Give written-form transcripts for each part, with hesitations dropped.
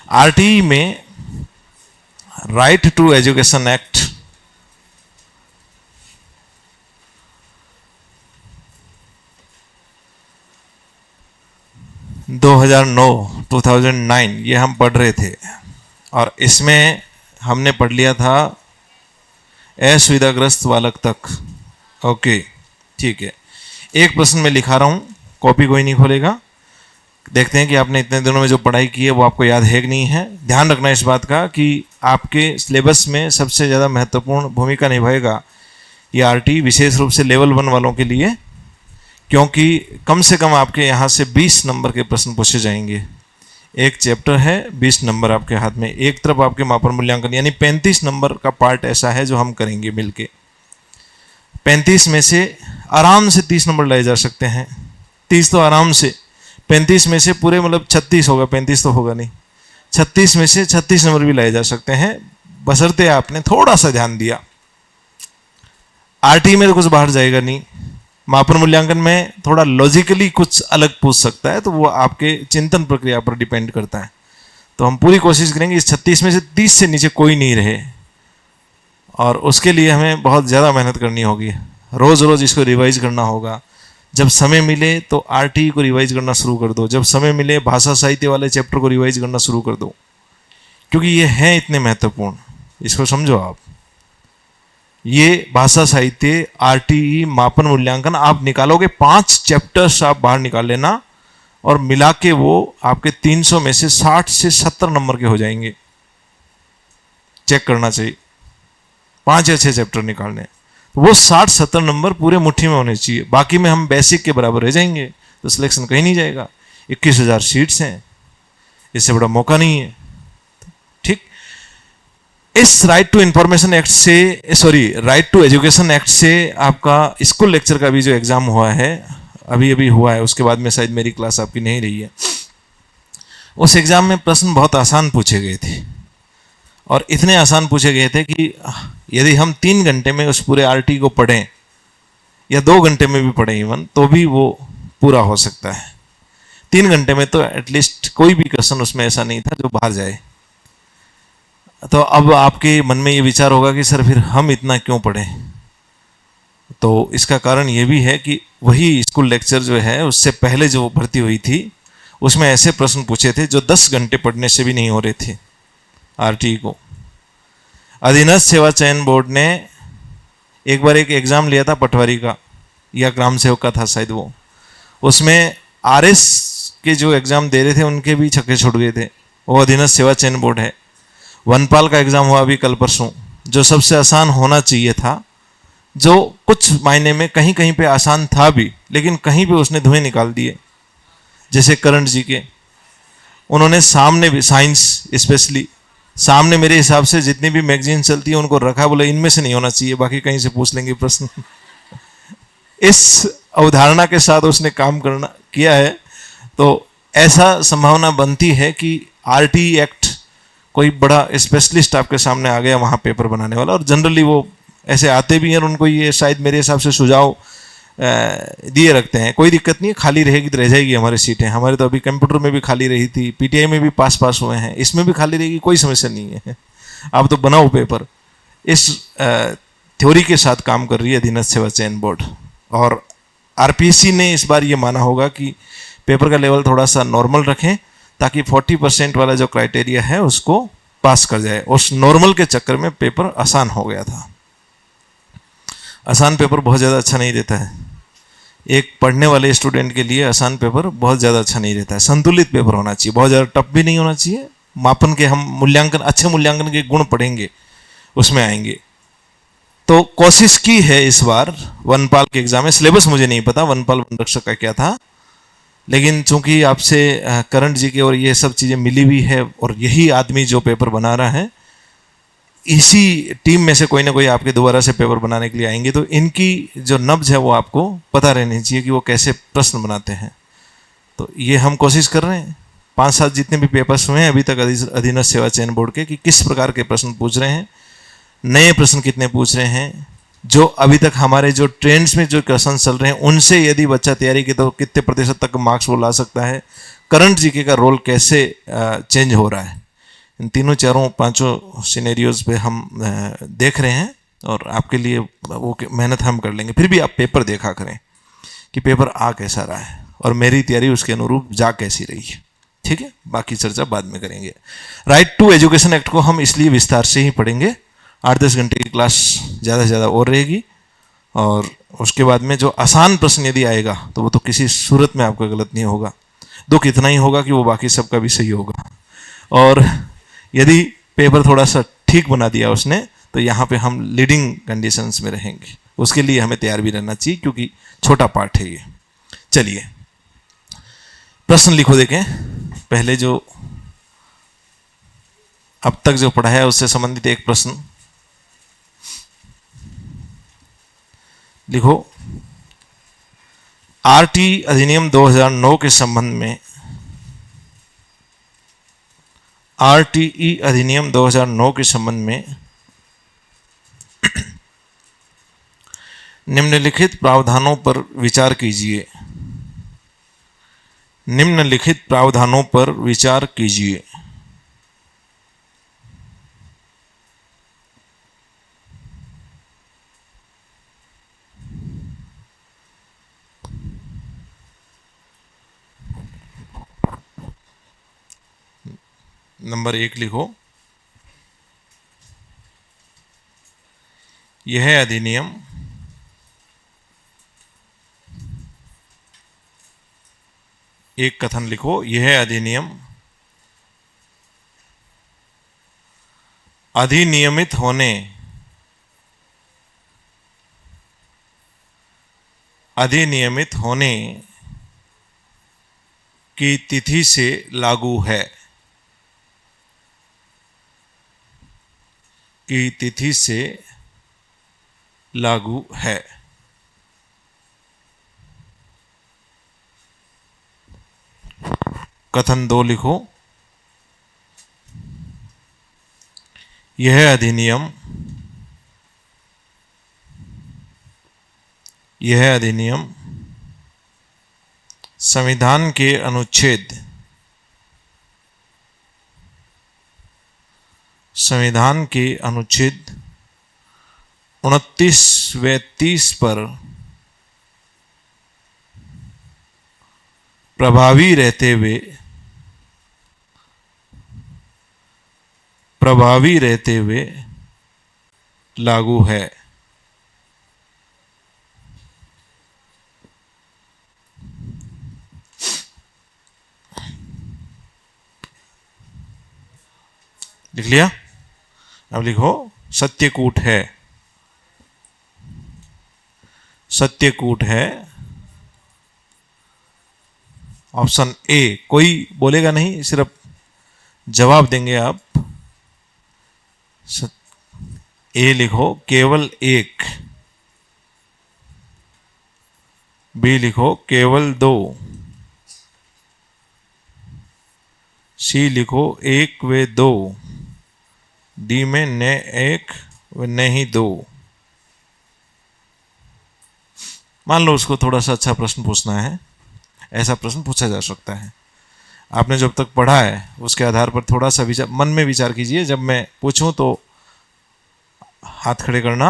RTE में right to education act 2009 ये हम पढ़ रहे थे और इसमें हमने पढ़ लिया था असुविधाग्रस्त बालक तक। ओके ठीक है, एक प्रश्न में लिखा रहा हूँ, कॉपी कोई नहीं खोलेगा। देखते हैं कि आपने इतने दिनों में जो पढ़ाई की है वो आपको याद है कि नहीं है। ध्यान रखना इस बात का कि आपके सिलेबस में सबसे ज़्यादा महत्वपूर्ण भूमिका निभाएगा ये आरटी, विशेष रूप से लेवल 1 वालों के लिए, क्योंकि कम से कम आपके यहाँ से 20 नंबर के प्रश्न पूछे जाएंगे। एक चैप्टर है, 20 नंबर आपके हाथ में, एक तरफ आपके मापन मूल्यांकन, यानी 35 नंबर का पार्ट ऐसा है जो हम करेंगे मिलके। 35 में से आराम से 30 नंबर लाए जा सकते हैं, 30 तो आराम से, 35 में से पूरे मतलब 36 होगा, 35 तो होगा नहीं, 36 में से 36 नंबर भी लाए जा सकते हैं, बशर्ते आपने थोड़ा सा ध्यान दिया। आरटी में तो कुछ बाहर जाएगा नहीं, मापन मूल्यांकन में थोड़ा लॉजिकली कुछ अलग पूछ सकता है, तो वो आपके चिंतन प्रक्रिया पर डिपेंड करता है। तो हम पूरी कोशिश करेंगे इस 36 में से 30 से नीचे कोई नहीं रहे, और उसके लिए हमें बहुत ज़्यादा मेहनत करनी होगी। रोज़ रोज़ इसको रिवाइज करना होगा। जब समय मिले तो आरटी को रिवाइज करना शुरू कर दो, जब समय मिले भाषा साहित्य वाले चैप्टर को रिवाइज करना शुरू कर दो, क्योंकि ये हैं इतने महत्वपूर्ण। इसको समझो आप, ये भाषा साहित्य, आरटीई, मापन मूल्यांकन आप निकालोगे, 5 चैप्टर्स आप बाहर निकाल लेना और मिला के वो आपके 300 में से 60 से 70 नंबर के हो जाएंगे। चेक करना चाहिए, 5 या 6 चैप्टर निकालने, वो 60-70 नंबर पूरे मुट्ठी में होने चाहिए। बाकी में हम बेसिक के बराबर रह जाएंगे तो सिलेक्शन कहीं नहीं जाएगा। 21,000 सीट्स हैं, इससे बड़ा मौका नहीं है। ठीक, इस राइट टू इंफॉर्मेशन एक्ट से, sorry, right to education act से आपका स्कूल लेक्चर का भी जो एग्जाम हुआ है, अभी अभी हुआ है, उसके बाद में शायद मेरी क्लास आपकी नहीं रही है, उस एग्जाम में प्रश्न बहुत आसान पूछे गए थे, और इतने आसान पूछे गए थे कि यदि हम 3 घंटे में उस पूरे आरटी को पढ़ें या 2 घंटे में भी पढ़ें इवन, तो भी वो पूरा हो सकता है। 3 घंटे में तो एटलीस्ट कोई भी क्वेश्चन उसमें ऐसा नहीं था जो बाहर जाए। तो अब आपके मन में ये विचार होगा कि सर फिर हम इतना क्यों पढ़ें? तो इसका कारण ये भी है कि वही स्कूल लेक्चर जो है उससे पहले जो भर्ती हुई थी उसमें ऐसे प्रश्न पूछे थे जो 10 घंटे पढ़ने से भी नहीं हो रहे थे आरटी को। अधीनस्थ सेवा चयन बोर्ड ने एक बार एक एग्ज़ाम लिया था पटवारी का या ग्राम सेवक का था शायद, वो उसमें आरएस के जो एग्ज़ाम दे रहे थे उनके भी छक्के छुट गए थे। वो अधीनस्थ सेवा चयन बोर्ड है। वनपाल का एग्ज़ाम हुआ अभी कल परसों, जो सबसे आसान होना चाहिए था, जो कुछ मायने में कहीं कहीं पे आसान था भी, लेकिन कहीं पे उसने धुएं निकाल दिए। जैसे करण जी के, उन्होंने सामने भी साइंस स्पेशली सामने मेरे हिसाब से जितनी भी मैगजीन चलती है उनको रखा, बोले इनमें से नहीं होना चाहिए, बाकी कहीं से पूछ लेंगे प्रश्न। इस अवधारणा के साथ उसने काम करना किया है, तो ऐसा संभावना बनती है कि आरटी एक्ट कोई बड़ा स्पेशलिस्ट आपके सामने आ गया वहाँ पेपर बनाने वाला, और जनरली वो ऐसे आते भी हैं और उनको ये शायद मेरे हिसाब से सुझाव दिए रखते हैं, कोई दिक्कत नहीं है, खाली रहेगी तो रह जाएगी हमारी सीटें। हमारे तो अभी कंप्यूटर में भी खाली रही थी, पीटीआई में भी पास हुए हैं, इसमें भी खाली रहेगी, कोई समस्या नहीं है। आप तो बनाओ पेपर। इस थ्योरी के साथ काम कर रही है अधीनस्थ सेवा चयन बोर्ड, और आरपीएससी ने इस बार ये माना होगा कि पेपर का लेवल थोड़ा सा नॉर्मल रखें ताकि 40% वाला जो क्राइटेरिया है उसको पास कर जाए। उस नॉर्मल के चक्कर में पेपर आसान हो गया था। आसान पेपर बहुत ज़्यादा अच्छा नहीं देता है, एक पढ़ने वाले स्टूडेंट के लिए आसान पेपर बहुत ज़्यादा अच्छा नहीं रहता है। संतुलित पेपर होना चाहिए, बहुत ज़्यादा टफ भी नहीं होना चाहिए। मापन के हम मूल्यांकन, अच्छे मूल्यांकन के गुण पढ़ेंगे, उसमें आएंगे। तो कोशिश की है इस बार वनपाल के एग्जाम में, सिलेबस मुझे नहीं पता वनपाल वन रक्षक का क्या था, लेकिन चूंकि आपसे करण जी के और ये सब चीज़ें मिली हुई है, और यही आदमी जो पेपर बना रहा है, इसी टीम में से कोई ना कोई आपके दोबारा से पेपर बनाने के लिए आएंगे, तो इनकी जो नब्ज है वो आपको पता रहनी चाहिए कि वो कैसे प्रश्न बनाते हैं। तो ये हम कोशिश कर रहे हैं 5-7 जितने भी पेपर्स हुए हैं अभी तक अधीनस्थ सेवा चयन बोर्ड के, कि किस प्रकार के प्रश्न पूछ रहे हैं, नए प्रश्न कितने पूछ रहे हैं, जो अभी तक हमारे जो ट्रेंड्स में जो क्वेश्चन चल रहे हैं उनसे यदि बच्चा तैयारी की तो कितने प्रतिशत तक मार्क्स वो ला सकता है, करंट जीके का रोल कैसे चेंज हो रहा है, इन तीनों चारों पांचों सिनेरियोज पे हम देख रहे हैं और आपके लिए वो मेहनत हम कर लेंगे। फिर भी आप पेपर देखा करें कि पेपर आ कैसा रहा है और मेरी तैयारी उसके अनुरूप जा कैसी रही है। ठीक है, बाकी चर्चा बाद में करेंगे। राइट टू एजुकेशन एक्ट को हम इसलिए विस्तार से ही पढ़ेंगे, 8-10 घंटे की क्लास ज़्यादा से ज़्यादा और रहेगी, और उसके बाद में जो आसान प्रश्न यदि आएगा तो वो तो किसी सूरत में आपका गलत नहीं होगा, दुख इतना ही होगा कि वो बाकी सबका भी सही होगा। और यदि पेपर थोड़ा सा ठीक बना दिया उसने तो यहाँ पे हम लीडिंग कंडीशंस में रहेंगे, उसके लिए हमें तैयार भी रहना चाहिए क्योंकि छोटा पार्ट है ये। चलिए प्रश्न लिखो, देखें पहले जो अब तक जो पढ़ा है उससे संबंधित एक प्रश्न लिखो। आरटी अधिनियम 2009 के संबंध में, आरटीई अधिनियम 2009 के संबंध में निम्नलिखित प्रावधानों पर विचार कीजिए। निम्नलिखित प्रावधानों पर विचार कीजिए। नंबर 1 लिखो, यह अधिनियम एक कथन लिखो, यह अधिनियम अधिनियमित होने, अधिनियमित होने की तिथि से लागू है, की तिथि से लागू है। कथन 2 लिखो, यह अधिनियम, यह अधिनियम संविधान के अनुच्छेद, संविधान के अनुच्छेद 29 व 30 पर प्रभावी रहते हुए, प्रभावी रहते हुए लागू है। लिख लिया? अब लिखो सत्यकूट है, सत्यकूट है। ऑप्शन ए, कोई बोलेगा नहीं, सिर्फ जवाब देंगे आप। ए लिखो केवल एक, बी लिखो केवल 2, सी लिखो 1 व 2, डी में न 1 व नहीं 2। मान लो उसको थोड़ा सा अच्छा प्रश्न पूछना है, ऐसा प्रश्न पूछा जा सकता है। आपने जब तक पढ़ा है उसके आधार पर थोड़ा सा विचार, मन में विचार कीजिए। जब मैं पूछूं तो हाथ खड़े करना,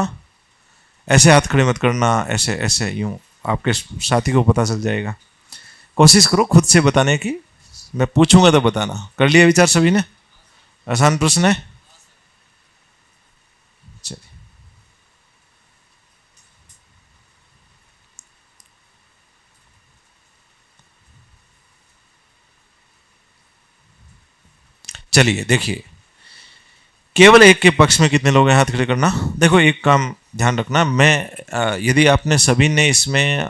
ऐसे हाथ खड़े मत करना, ऐसे ऐसे यूं, आपके साथी को पता चल जाएगा। कोशिश करो खुद से बताने की, मैं पूछूंगा तो बताना। कर लिया विचार सभी ने? आसान प्रश्न है। चलिए चलिए देखिए, केवल एक के पक्ष में कितने लोग हैं? हाथ खड़े करना। देखो एक काम ध्यान रखना, मैं यदि आपने सभी ने इसमें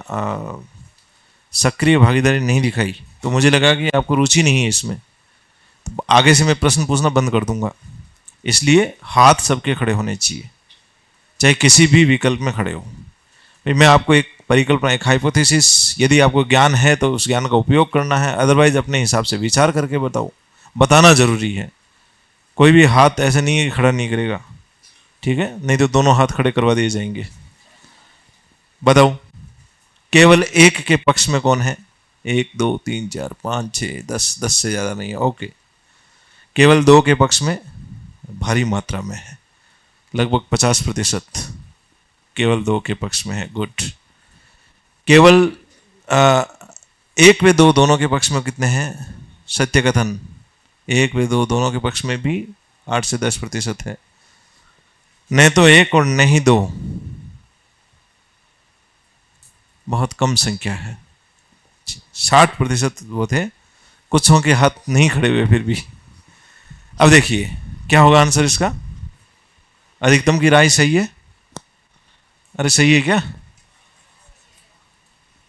सक्रिय भागीदारी नहीं दिखाई तो मुझे लगा कि आपको रुचि नहीं है इसमें, तो आगे से मैं प्रश्न पूछना बंद कर दूंगा। इसलिए हाथ सबके खड़े होने चाहिए, चाहे किसी भी विकल्प में खड़े हो। भाई मैं आपको एक परिकल्पना, एक हाइपोथेसिस, यदि आपको ज्ञान है तो उस ज्ञान का उपयोग करना है, अदरवाइज अपने हिसाब से विचार करके बताओ। बताना जरूरी है, कोई भी हाथ ऐसे नहीं है कि खड़ा नहीं करेगा, ठीक है? नहीं तो दोनों हाथ खड़े करवा दिए जाएंगे। बताओ केवल एक के पक्ष में कौन है? 1 2 3 4 5 6 10, 10 से ज्यादा नहीं है। ओके, केवल 2 के पक्ष में भारी मात्रा में है, लगभग 50% केवल 2 के पक्ष में है। गुड। केवल 1 व 2 दोनों के पक्ष में कितने हैं? सत्य कथन 1 व 2 दोनों के पक्ष में भी 8 से 10% है। नहीं तो 1 और नहीं 2, बहुत कम संख्या है। 60% वो थे, कुछों के हाथ नहीं खड़े हुए फिर भी। अब देखिए क्या होगा आंसर इसका। अधिकतम की राय सही है? अरे सही है क्या?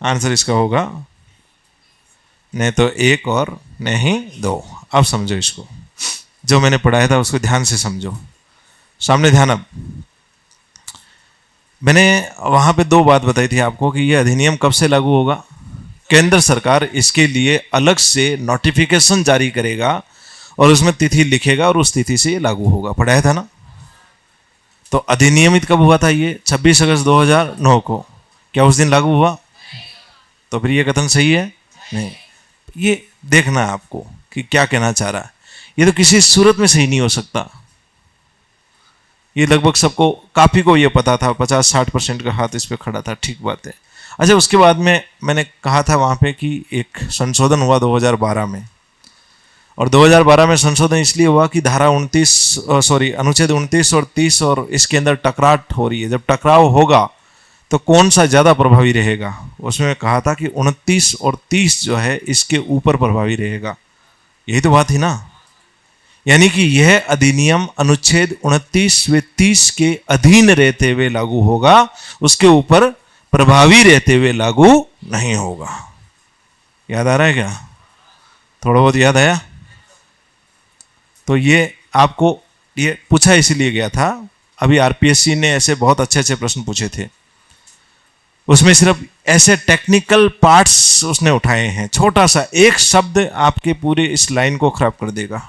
आंसर इसका होगा नहीं तो 1 और नहीं 2। अब समझो इसको, जो मैंने पढ़ाया था उसको ध्यान से समझो। सामने ध्यान। अब मैंने वहां पे 2 बात बताई थी आपको कि यह अधिनियम कब से लागू होगा। केंद्र सरकार इसके लिए अलग से नोटिफिकेशन जारी करेगा और उसमें तिथि लिखेगा और उस तिथि से ये लागू होगा। पढ़ाया था ना। तो अधिनियमित कब हुआ था? ये 26 अगस्त 2009 को। क्या उस दिन लागू हुआ? तो फिर ये कथन सही है? नहीं। ये देखना है आपको कि क्या कहना चाह रहा है। ये तो किसी सूरत में सही नहीं हो सकता। ये लगभग सबको, काफी को ये पता था, 50-60% का हाथ इस पे खड़ा था। ठीक बात है। अच्छा, उसके बाद में मैंने कहा था वहां पे कि एक संशोधन हुआ 2012 में, और 2012 में संशोधन इसलिए हुआ कि धारा 29 अनुच्छेद 29 और 30 और इसके अंदर टकराव हो रही है। जब टकराव होगा तो कौन सा ज्यादा प्रभावी रहेगा? उसमें कहा था कि 29 और 30 जो है इसके ऊपर प्रभावी रहेगा। यही तो बात थी ना। यानी कि यह अधिनियम अनुच्छेद 29 व 30 के अधीन रहते हुए लागू होगा, उसके ऊपर प्रभावी रहते हुए लागू नहीं होगा। याद आ रहा है क्या? थोड़ा बहुत याद आया? तो ये आपको ये पूछा इसीलिए गया था। अभी आरपीएससी ने ऐसे बहुत अच्छे अच्छे प्रश्न पूछे थे, उसमें सिर्फ ऐसे टेक्निकल पार्ट्स उसने उठाए हैं। छोटा सा एक शब्द आपके पूरे इस लाइन को खराब कर देगा।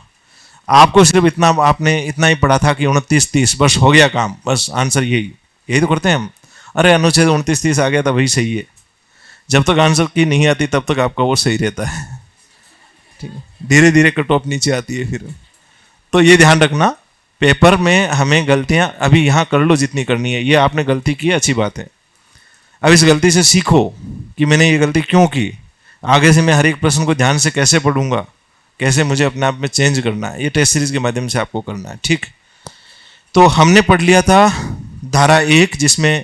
आपको सिर्फ इतना, आपने इतना ही पढ़ा था कि 29-30 बस हो गया काम, बस आंसर यही तो करते हैं हम। अरे अनुच्छेद 29-30 आ गया था, वही सही है। जब तक आंसर की नहीं आती तब तक आपका वो सही रहता है। ठीक है, धीरे धीरे कट ऑफ नीचे आती है फिर। तो ये ध्यान रखना, पेपर में हमें गलतियां अभी यहाँ कर लो जितनी करनी है। ये आपने गलती की, अच्छी बात है। अब इस गलती से सीखो कि मैंने ये गलती क्यों की। आगे से मैं हर एक प्रश्न को ध्यान से कैसे पढ़ूंगा, कैसे मुझे अपने आप में चेंज करना है। ये टेस्ट सीरीज के माध्यम से आपको करना है। ठीक, तो हमने पढ़ लिया था धारा 1, जिसमें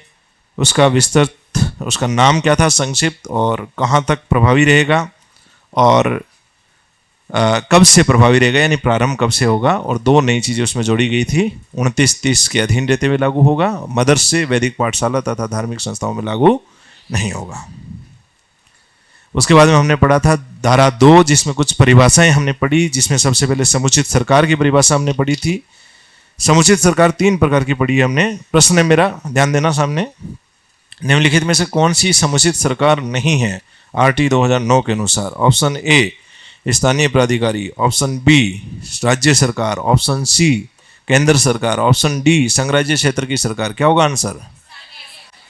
उसका विस्तृत, उसका नाम क्या था संक्षिप्त, और कहाँ तक प्रभावी रहेगा, और कब से प्रभावी रहेगा, यानी प्रारंभ कब से होगा। और 2 नई चीजें उसमें जोड़ी गई थी। 29-30 के अधीन रहते हुए लागू होगा, मदरसे से वैदिक पाठशाला तथा धार्मिक संस्थाओं में लागू नहीं होगा। उसके बाद में हमने पढ़ा था धारा 2, जिसमें कुछ परिभाषाएं हमने पढ़ी, जिसमें सबसे पहले समुचित सरकार की परिभाषा हमने पढ़ी थी। समुचित सरकार 3 प्रकार की पढ़ी है हमने। प्रश्न है मेरा, ध्यान देना सामने। निम्नलिखित में से कौन सी समुचित सरकार नहीं है आरटी 2009 के अनुसार? ऑप्शन ए स्थानीय प्राधिकारी, ऑप्शन बी राज्य सरकार, ऑप्शन सी केंद्र सरकार, ऑप्शन डी संघ राज्य क्षेत्र की सरकार। क्या होगा आंसर?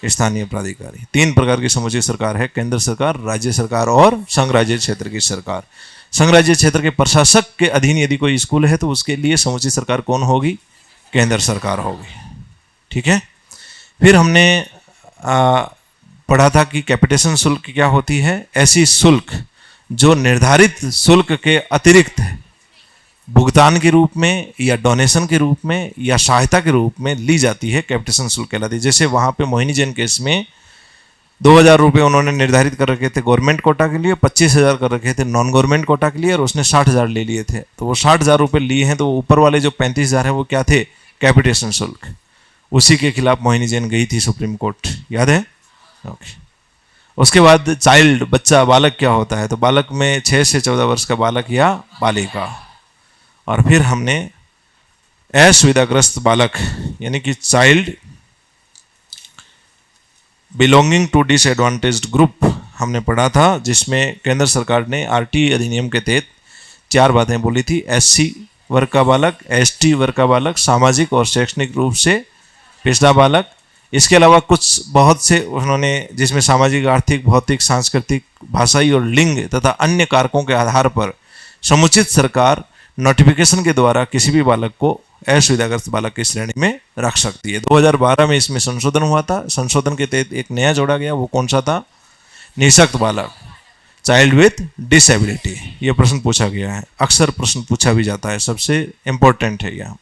स्थानीय प्राधिकारी। 3 प्रकार की समुचित सरकार है, केंद्र सरकार, राज्य सरकार और संघ राज्य क्षेत्र की सरकार। संघ राज्य क्षेत्र के प्रशासक के अधीन यदि कोई स्कूल है तो उसके लिए समुचित सरकार कौन होगी? केंद्र सरकार होगी। ठीक है। फिर हमने पढ़ा था कि कैपिटेशन शुल्क क्या होती है। ऐसी शुल्क जो निर्धारित शुल्क के अतिरिक्त भुगतान के रूप में या डोनेशन के रूप में या सहायता के रूप में ली जाती है, कैपिटेशन शुल्क कहलाती है। जैसे वहां पे मोहिनी जैन केस में 2000 रुपये उन्होंने निर्धारित कर रखे थे गवर्नमेंट कोटा के लिए, 25,000 कर रखे थे नॉन गवर्नमेंट कोटा के लिए, और उसने 60,000 ले लिए थे। तो वो 60,000 रुपये लिए हैं, तो ऊपर वाले जो 35,000 है वो क्या थे? कैपिटेशन शुल्क। उसी के खिलाफ मोहिनी जैन गई थी सुप्रीम कोर्ट, याद है? ओके। उसके बाद चाइल्ड, बच्चा, बालक क्या होता है? तो बालक में 6 से 14 वर्ष का बालक या बालिका। और फिर हमने असुविधाग्रस्त बालक यानी कि child belonging to disadvantaged group हमने पढ़ा था, जिसमें केंद्र सरकार ने आरटी अधिनियम के तहत 4 बातें बोली थी। एससी वर्ग का बालक, एसटी वर्ग का बालक, सामाजिक और शैक्षणिक रूप से पिछड़ा बालक। इसके अलावा कुछ बहुत से उन्होंने, जिसमें सामाजिक, आर्थिक, भौतिक, सांस्कृतिक, भाषाई और लिंग तथा अन्य कारकों के आधार पर समुचित सरकार नोटिफिकेशन के द्वारा किसी भी बालक को असुविधाग्रस्त बालक की श्रेणी में रख सकती है। 2012 में इसमें संशोधन हुआ था। संशोधन के तहत एक नया जोड़ा गया, वो कौन सा था? निःशक्त बालक, चाइल्ड विथ डिसेबिलिटी। ये प्रश्न पूछा गया है, अक्सर प्रश्न पूछा भी जाता है, सबसे इंपॉर्टेंट है यह।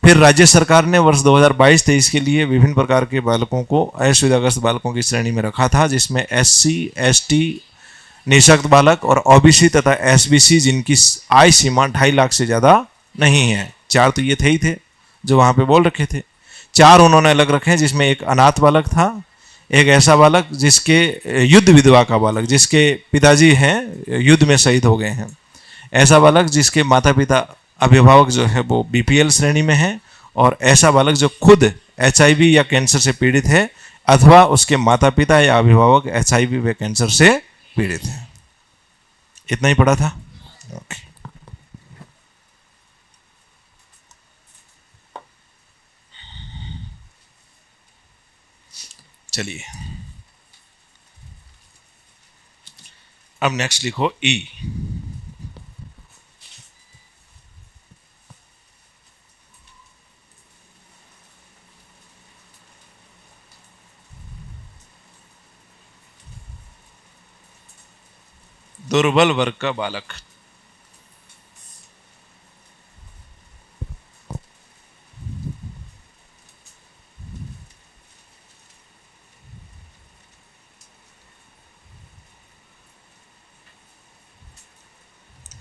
फिर राज्य सरकार ने वर्ष 2022-23 के लिए विभिन्न प्रकार के बालकों को असुविधाग्रस्त बालकों की श्रेणी में रखा था, जिसमें SC, ST, निःशक्त बालक और OBC तथा SBC जिनकी आय सीमा 2.5 लाख से ज़्यादा नहीं है। 4 तो ये थे ही थे जो वहाँ पे बोल रखे थे। 4 उन्होंने अलग रखे हैं, जिसमें एक अनाथ बालक था, एक ऐसा बालक जिसके युद्ध विधवा का बालक जिसके पिताजी हैं युद्ध में शहीद हो गए हैं, ऐसा बालक जिसके माता पिता अभिभावक जो है वो BPL श्रेणी में है, और ऐसा बालक जो खुद HIV या कैंसर से पीड़ित है अथवा उसके माता पिता या अभिभावक HIV व कैंसर से पीड़ित है। इतना ही पढ़ा था। ओके। चलिए अब नेक्स्ट लिखो E। दुर्बल वर्ग का बालक।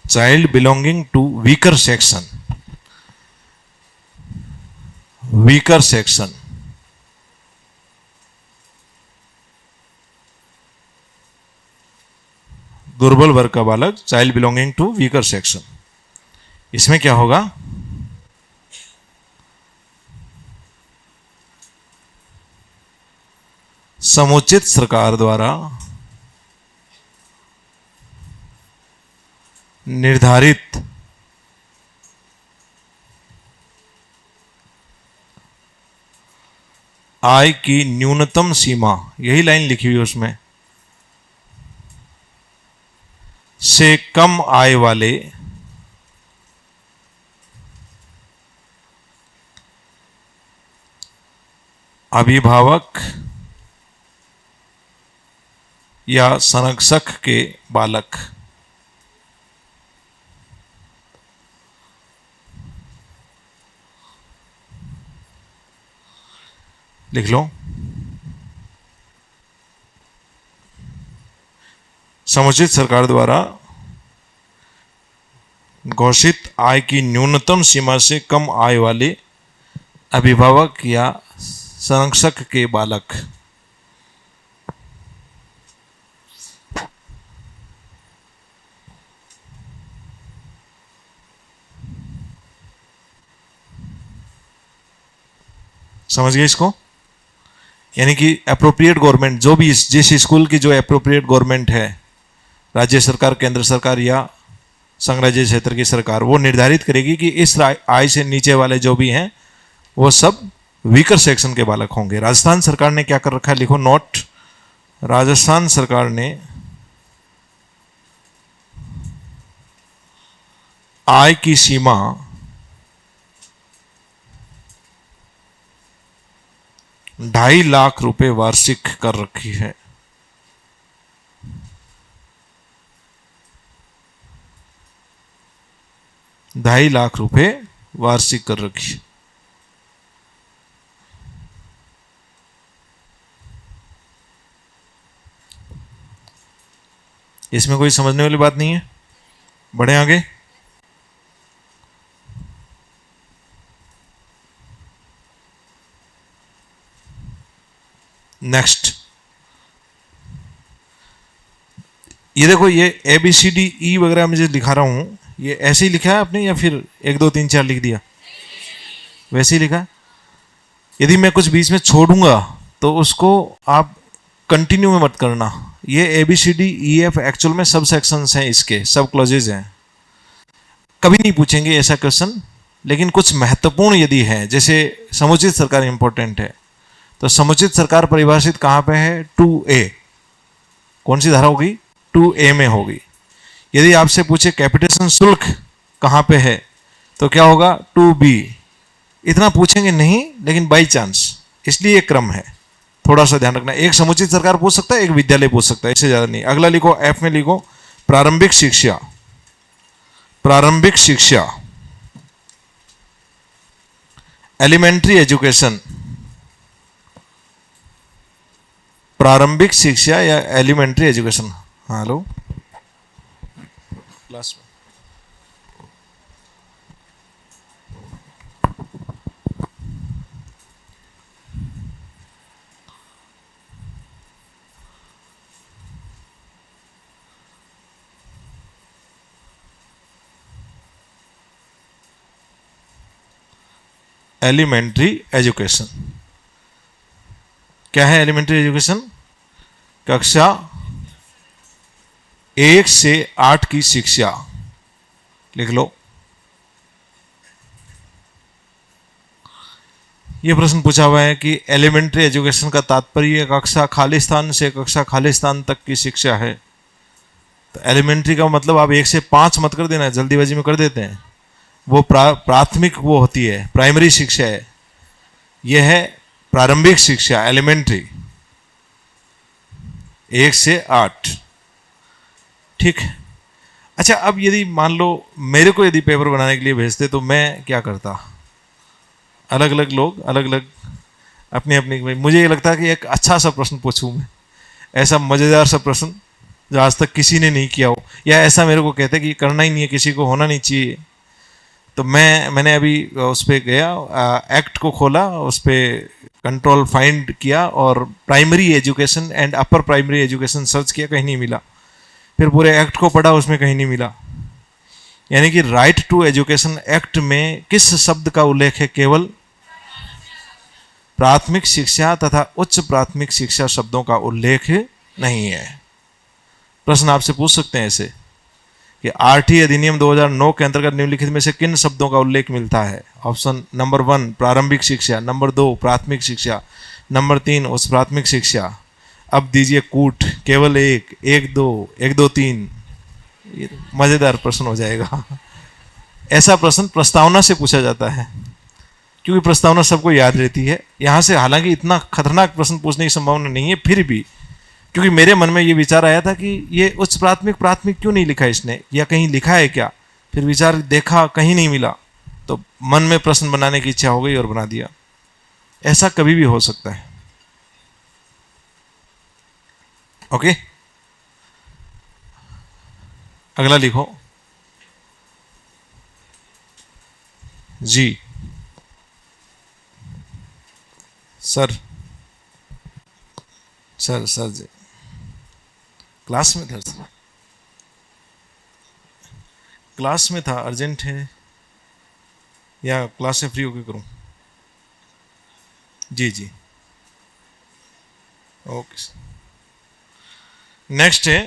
Child belonging to weaker section. Weaker section, दुर्बल वर्ग का बालक, child belonging to weaker section. इसमें क्या होगा? समुचित सरकार द्वारा निर्धारित आय की न्यूनतम सीमा, यही लाइन लिखी हुई है उसमें, से कम आय वाले अभिभावक या संरक्षक के बालक लिख लो। समुचित सरकार द्वारा घोषित आय की न्यूनतम सीमा से कम आय वाले अभिभावक या संरक्षक के बालक। समझ गए इसको? यानी कि एप्रोप्रिएट गवर्नमेंट, जो भी जिस स्कूल की जो एप्रोप्रिएट गवर्नमेंट है, राज्य सरकार, केंद्र सरकार या संघ राज्य क्षेत्र की सरकार, वो निर्धारित करेगी कि इस आय से नीचे वाले जो भी हैं वो सब वीकर सेक्शन के बालक होंगे। राजस्थान सरकार ने क्या कर रखा है? लिखो नोट। राजस्थान सरकार ने आय की सीमा ₹2.5 लाख वार्षिक कर रखी है। ₹2.5 लाख वार्षिक कर रखी है। इसमें कोई समझने वाली बात नहीं है। बढ़े आगे। नेक्स्ट, ये देखो, ये ABCDE वगैरह मैं जो लिखा रहा हूं, ये ऐसे ही लिखा है आपने या फिर 1 2 3 4 लिख दिया? वैसे ही लिखा। यदि मैं कुछ बीच में छोड़ूंगा तो उसको आप कंटिन्यू में मत करना। ये ABCDEF एक्चुअल में सब सेक्शंस हैं, इसके सब क्लॉजेज हैं। कभी नहीं पूछेंगे ऐसा क्वेश्चन, लेकिन कुछ महत्वपूर्ण यदि है, जैसे समुचित सरकार इंपॉर्टेंट है, तो समुचित सरकार परिभाषित कहां पे है? 2A। कौन सी धारा होगी? 2A में होगी। यदि आपसे पूछे कैपिटेशन शुल्क कहाँ पे है, तो क्या होगा, टू बी। इतना पूछेंगे नहीं, लेकिन बाई चांस, इसलिए एक क्रम है, थोड़ा सा ध्यान रखना। एक समुचित सरकार पूछ सकता है, एक विद्यालय पूछ सकता है, इससे ज्यादा नहीं। अगला लिखो, एफ में लिखो, प्रारंभिक शिक्षा। प्रारंभिक शिक्षा, एलिमेंट्री एजुकेशन। प्रारंभिक शिक्षा या एलिमेंट्री एजुकेशन। हेलो क्लास में एलिमेंट्री एजुकेशन क्या है? एलिमेंट्री एजुकेशन कक्षा 1 से 8 की शिक्षा। लिख लो। यह प्रश्न पूछा हुआ है कि एलिमेंट्री एजुकेशन का तात्पर्य कक्षा खालिस्तान से कक्षा खालिस्तान तक की शिक्षा है। तो एलिमेंट्री का मतलब आप 1 से 5 मत कर देना, जल्दीबाजी में कर देते हैं। वो प्राथमिक वो होती है, प्राइमरी शिक्षा है। यह है प्रारंभिक शिक्षा, एलिमेंट्री, 1 से 8। ठीक है। अच्छा, अब यदि मान लो मेरे को यदि पेपर बनाने के लिए भेजते तो मैं क्या करता? अलग अलग लोग अलग अलग अपनी अपनी, मुझे ये लगता है कि एक अच्छा सा प्रश्न पूछूं मैं, ऐसा मजेदार सा प्रश्न जो आज तक किसी ने नहीं किया हो, या ऐसा मेरे को कहते कि करना ही नहीं है, किसी को होना नहीं चाहिए। तो मैंने अभी उस पर गया, एक्ट को खोला, उस पर कंट्रोल फाइंड किया और primary education and upper primary education search किया, कहीं नहीं मिला। फिर पूरे एक्ट को पढ़ा, उसमें कहीं नहीं मिला। यानी कि राइट टू एजुकेशन एक्ट में किस शब्द का उल्लेख है? केवल प्राथमिक शिक्षा तथा उच्च प्राथमिक शिक्षा शब्दों का उल्लेख नहीं है। प्रश्न आपसे पूछ सकते हैं ऐसे कि आरटी अधिनियम 2009 के अंतर्गत निम्नलिखित में से किन शब्दों का उल्लेख मिलता है? ऑप्शन नंबर 1 प्रारंभिक शिक्षा, नंबर 2 प्राथमिक शिक्षा, नंबर 3 उच्च प्राथमिक शिक्षा। अब दीजिए कूट, केवल एक, 1 2, 1 2 3। मजेदार प्रश्न हो जाएगा। ऐसा प्रश्न प्रस्तावना से पूछा जाता है, क्योंकि प्रस्तावना सबको याद रहती है। यहां से हालांकि इतना खतरनाक प्रश्न पूछने की संभावना नहीं है, फिर भी क्योंकि मेरे मन में ये विचार आया था कि ये उच्च प्राथमिक प्राथमिक क्यों नहीं लिखा इसने, या कहीं लिखा है क्या? फिर विचार देखा, कहीं नहीं मिला, तो मन में प्रश्न बनाने की इच्छा हो गई और बना दिया। ऐसा कभी भी हो सकता है। ओके, अगला लिखो। जी सर, सर जी क्लास में था सर, क्लास में था, अर्जेंट है या क्लास से फ्री होकर करूं? जी जी ओके। नेक्स्ट है,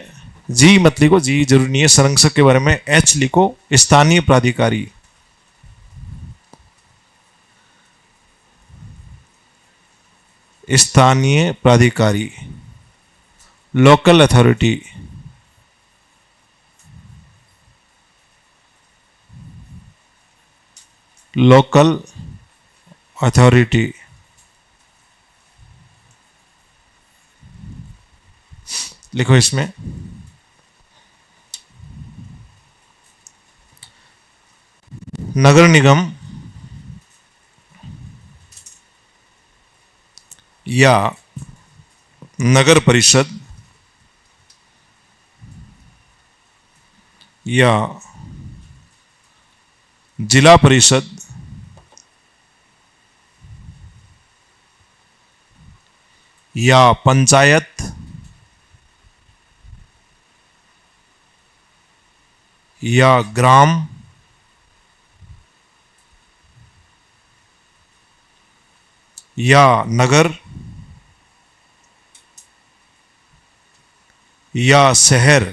जी मत लिखो, जी जरूरी नहीं है। संरक्षक के बारे में एच लिखो, स्थानीय प्राधिकारी। स्थानीय प्राधिकारी, लोकल अथॉरिटी। लोकल अथॉरिटी, लिखो इसमें। नगर निगम या नगर परिषद या जिला परिषद या पंचायत या ग्राम या नगर या शहर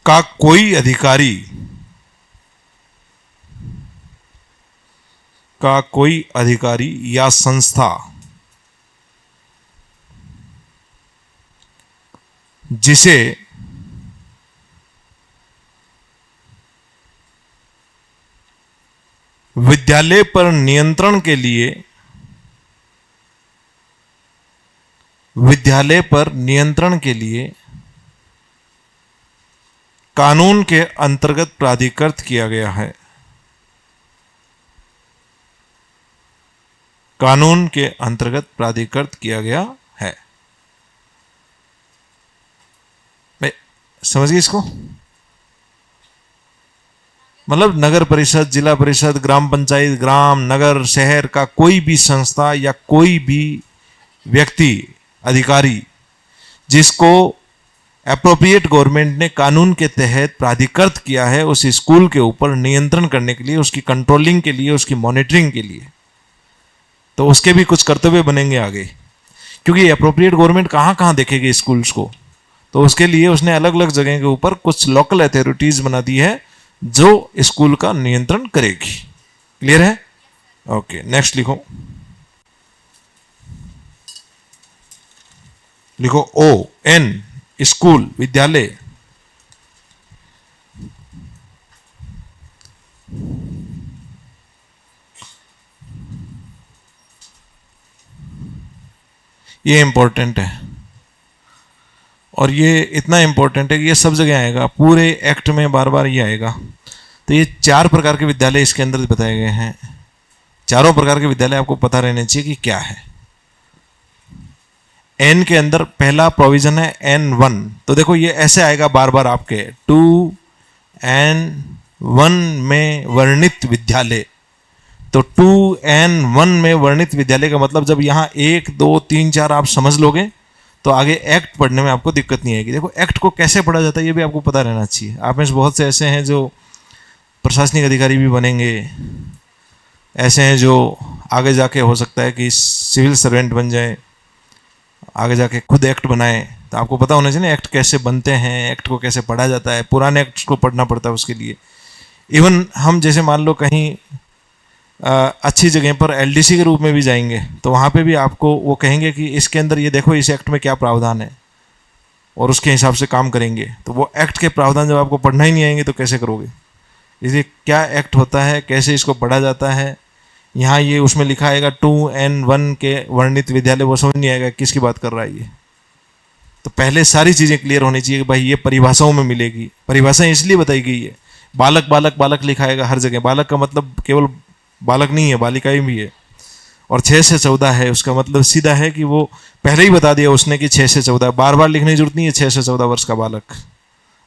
का कोई अधिकारी या संस्था जिसे विद्यालय पर नियंत्रण के लिए, विद्यालय पर नियंत्रण के लिए कानून के अंतर्गत प्राधिकृत किया गया है। कानून के अंतर्गत प्राधिकृत किया गया है। मैं समझ गई इसको? मतलब नगर परिषद, जिला परिषद, ग्राम पंचायत, ग्राम, नगर, शहर का कोई भी संस्था या कोई भी व्यक्ति, अधिकारी जिसको एप्रोप्रिएट गवर्नमेंट ने कानून के तहत प्राधिकृत किया है उस स्कूल के ऊपर नियंत्रण करने के लिए, उसकी कंट्रोलिंग के लिए, उसकी मॉनिटरिंग के लिए, तो उसके भी कुछ कर्तव्य बनेंगे आगे। क्योंकि एप्रोप्रिएट गवर्नमेंट कहाँ कहाँ देखेगी स्कूल्स को, तो उसके लिए उसने अलग अलग जगह के ऊपर कुछ लोकल अथॉरिटीज बना दी है जो स्कूल का नियंत्रण करेगी। क्लियर है? ओके, नेक्स्ट लिखो। लिखो ओ एन, स्कूल, विद्यालय। ये इंपॉर्टेंट है और ये इतना इंपॉर्टेंट है कि ये सब जगह आएगा, पूरे एक्ट में बार बार ये आएगा। तो ये 4 प्रकार के विद्यालय इसके अंदर बताए गए हैं। चारों प्रकार के विद्यालय आपको पता रहने चाहिए कि क्या है। एन के अंदर पहला प्रोविजन है N1। तो देखो ये ऐसे आएगा बार बार आपके 2N1 में वर्णित विद्यालय। तो 2N1 में वर्णित विद्यालय का मतलब जब यहाँ 1, 2, 3, 4 आप समझ लोगे तो आगे एक्ट पढ़ने में आपको दिक्कत नहीं आएगी। देखो एक्ट को कैसे पढ़ा जाता है ये भी आपको पता रहना चाहिए। आप में से बहुत से ऐसे हैं जो प्रशासनिक अधिकारी भी बनेंगे, ऐसे हैं जो आगे जाके हो सकता है कि सिविल सर्वेंट बन जाए, आगे जाके खुद एक्ट बनाए। तो आपको पता होना चाहिए ना एक्ट कैसे बनते हैं, एक्ट को कैसे पढ़ा जाता है। पुराने एक्ट को पढ़ना पड़ता है उसके लिए। इवन हम जैसे मान लो कहीं अच्छी जगह पर LDC के रूप में भी जाएंगे तो वहाँ पे भी आपको वो कहेंगे कि इसके अंदर ये देखो इस एक्ट में क्या प्रावधान है और उसके हिसाब से काम करेंगे। तो वो एक्ट के प्रावधान जब आपको पढ़ना ही नहीं आएंगे तो कैसे करोगे? इसलिए क्या एक्ट होता है, कैसे इसको पढ़ा जाता है, यहाँ ये उसमें लिखा आएगा 2N1 के वर्णित विद्यालय, वो समझ नहीं आएगा किसकी बात कर रहा है ये। तो पहले सारी चीज़ें क्लियर होनी चाहिए कि भाई ये परिभाषाओं में मिलेगी। परिभाषाएं इसलिए बताई गई है, बालक बालक बालक लिखा आएगा हर जगह। बालक का मतलब केवल बालक नहीं है, बालिकाएं भी है। और 6 से 14 है, उसका मतलब सीधा है कि वो पहले ही बता दिया उसने कि 6 से 14, बार बार लिखने की जरूरत नहीं है 6 से 14 वर्ष का बालक।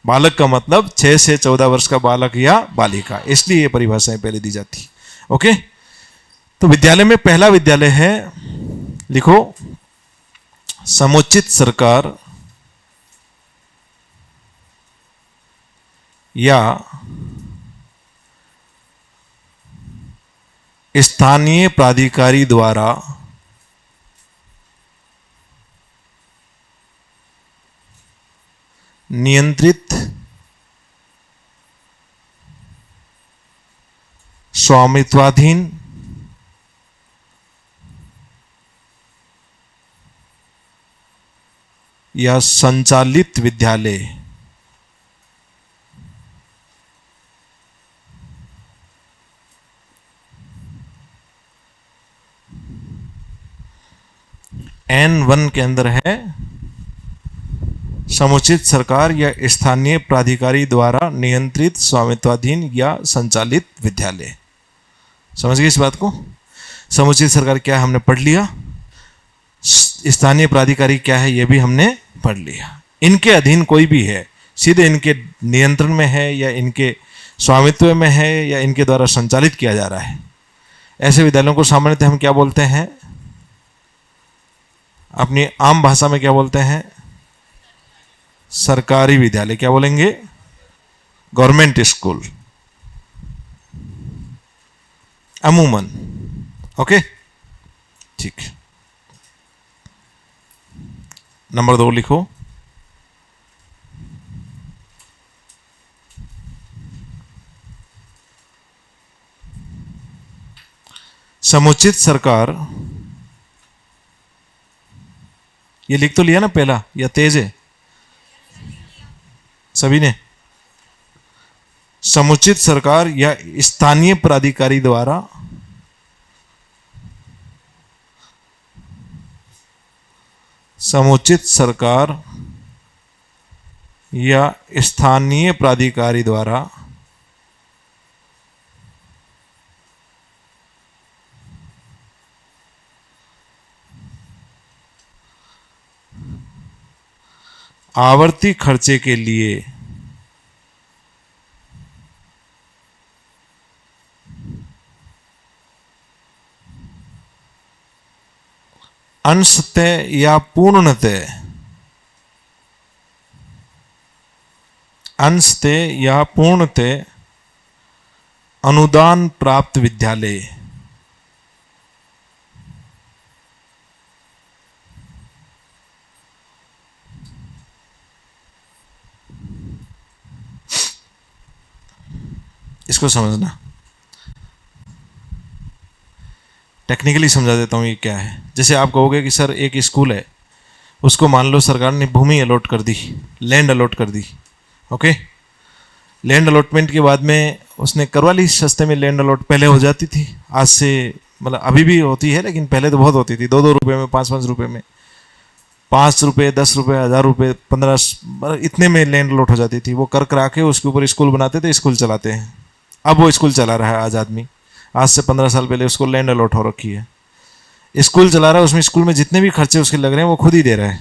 बालक का मतलब 6 से 14 वर्ष का बालक या बालिका, इसलिए ये परिभाषाएं पहले दी जाती। ओके, तो विद्यालय में पहला विद्यालय है, लिखो, समुचित सरकार या स्थानीय प्राधिकारी द्वारा नियंत्रित स्वामित्वाधीन या संचालित विद्यालय N1 के अंदर है समुचित सरकार या स्थानीय प्राधिकारी द्वारा नियंत्रित स्वामित्वाधीन या संचालित विद्यालय। समझ गए इस बात को? समुचित सरकार क्या है हमने पढ़ लिया, स्थानीय प्राधिकारी क्या है ये भी हमने पढ़ लिया। इनके अधीन कोई भी है, सीधे इनके नियंत्रण में है या इनके स्वामित्व में है या इनके द्वारा संचालित किया जा रहा है, ऐसे विद्यालयों को सामान्यतः हम क्या बोलते हैं, अपनी आम भाषा में क्या बोलते हैं? सरकारी विद्यालय। क्या बोलेंगे? गवर्नमेंट स्कूल अमूमन। ओके, ठीक। नंबर 2 लिखो, समुचित सरकार। ये लिख तो लिया ना पहला, या तेज है सभी ने? समुचित सरकार या स्थानीय प्राधिकारी द्वारा समुचित सरकार या स्थानीय प्राधिकारी द्वारा आवर्ती खर्चे के लिए अंशतः या पूर्णतः अनुदान प्राप्त विद्यालय इसको समझना। टेक्निकली समझा देता हूँ ये क्या है। जैसे आप कहोगे कि सर एक स्कूल है, उसको मान लो सरकार ने भूमि अलॉट कर दी, लैंड अलॉट कर दी, ओके। लैंड अलॉटमेंट के बाद में उसने करवा ली, सस्ते में लैंड अलॉट पहले हो जाती थी, आज से मतलब अभी भी होती है, लेकिन पहले तो बहुत होती थी, 2-2 रुपये में, 5-5 रुपये में, 5 रुपये, 10 रुपये, 1000 रुपये, 15 इतने में लैंड अलॉट हो जाती थी। वो कर करा के उसके ऊपर स्कूल बनाते थे, स्कूल चलाते हैं। अब वो स्कूल चला रहा है आज आदमी, आज से 15 साल पहले उसको लैंड अलॉट हो रखी है, स्कूल चला रहा है। उसमें स्कूल में जितने भी खर्चे उसके लग रहे हैं वो खुद ही दे रहा है।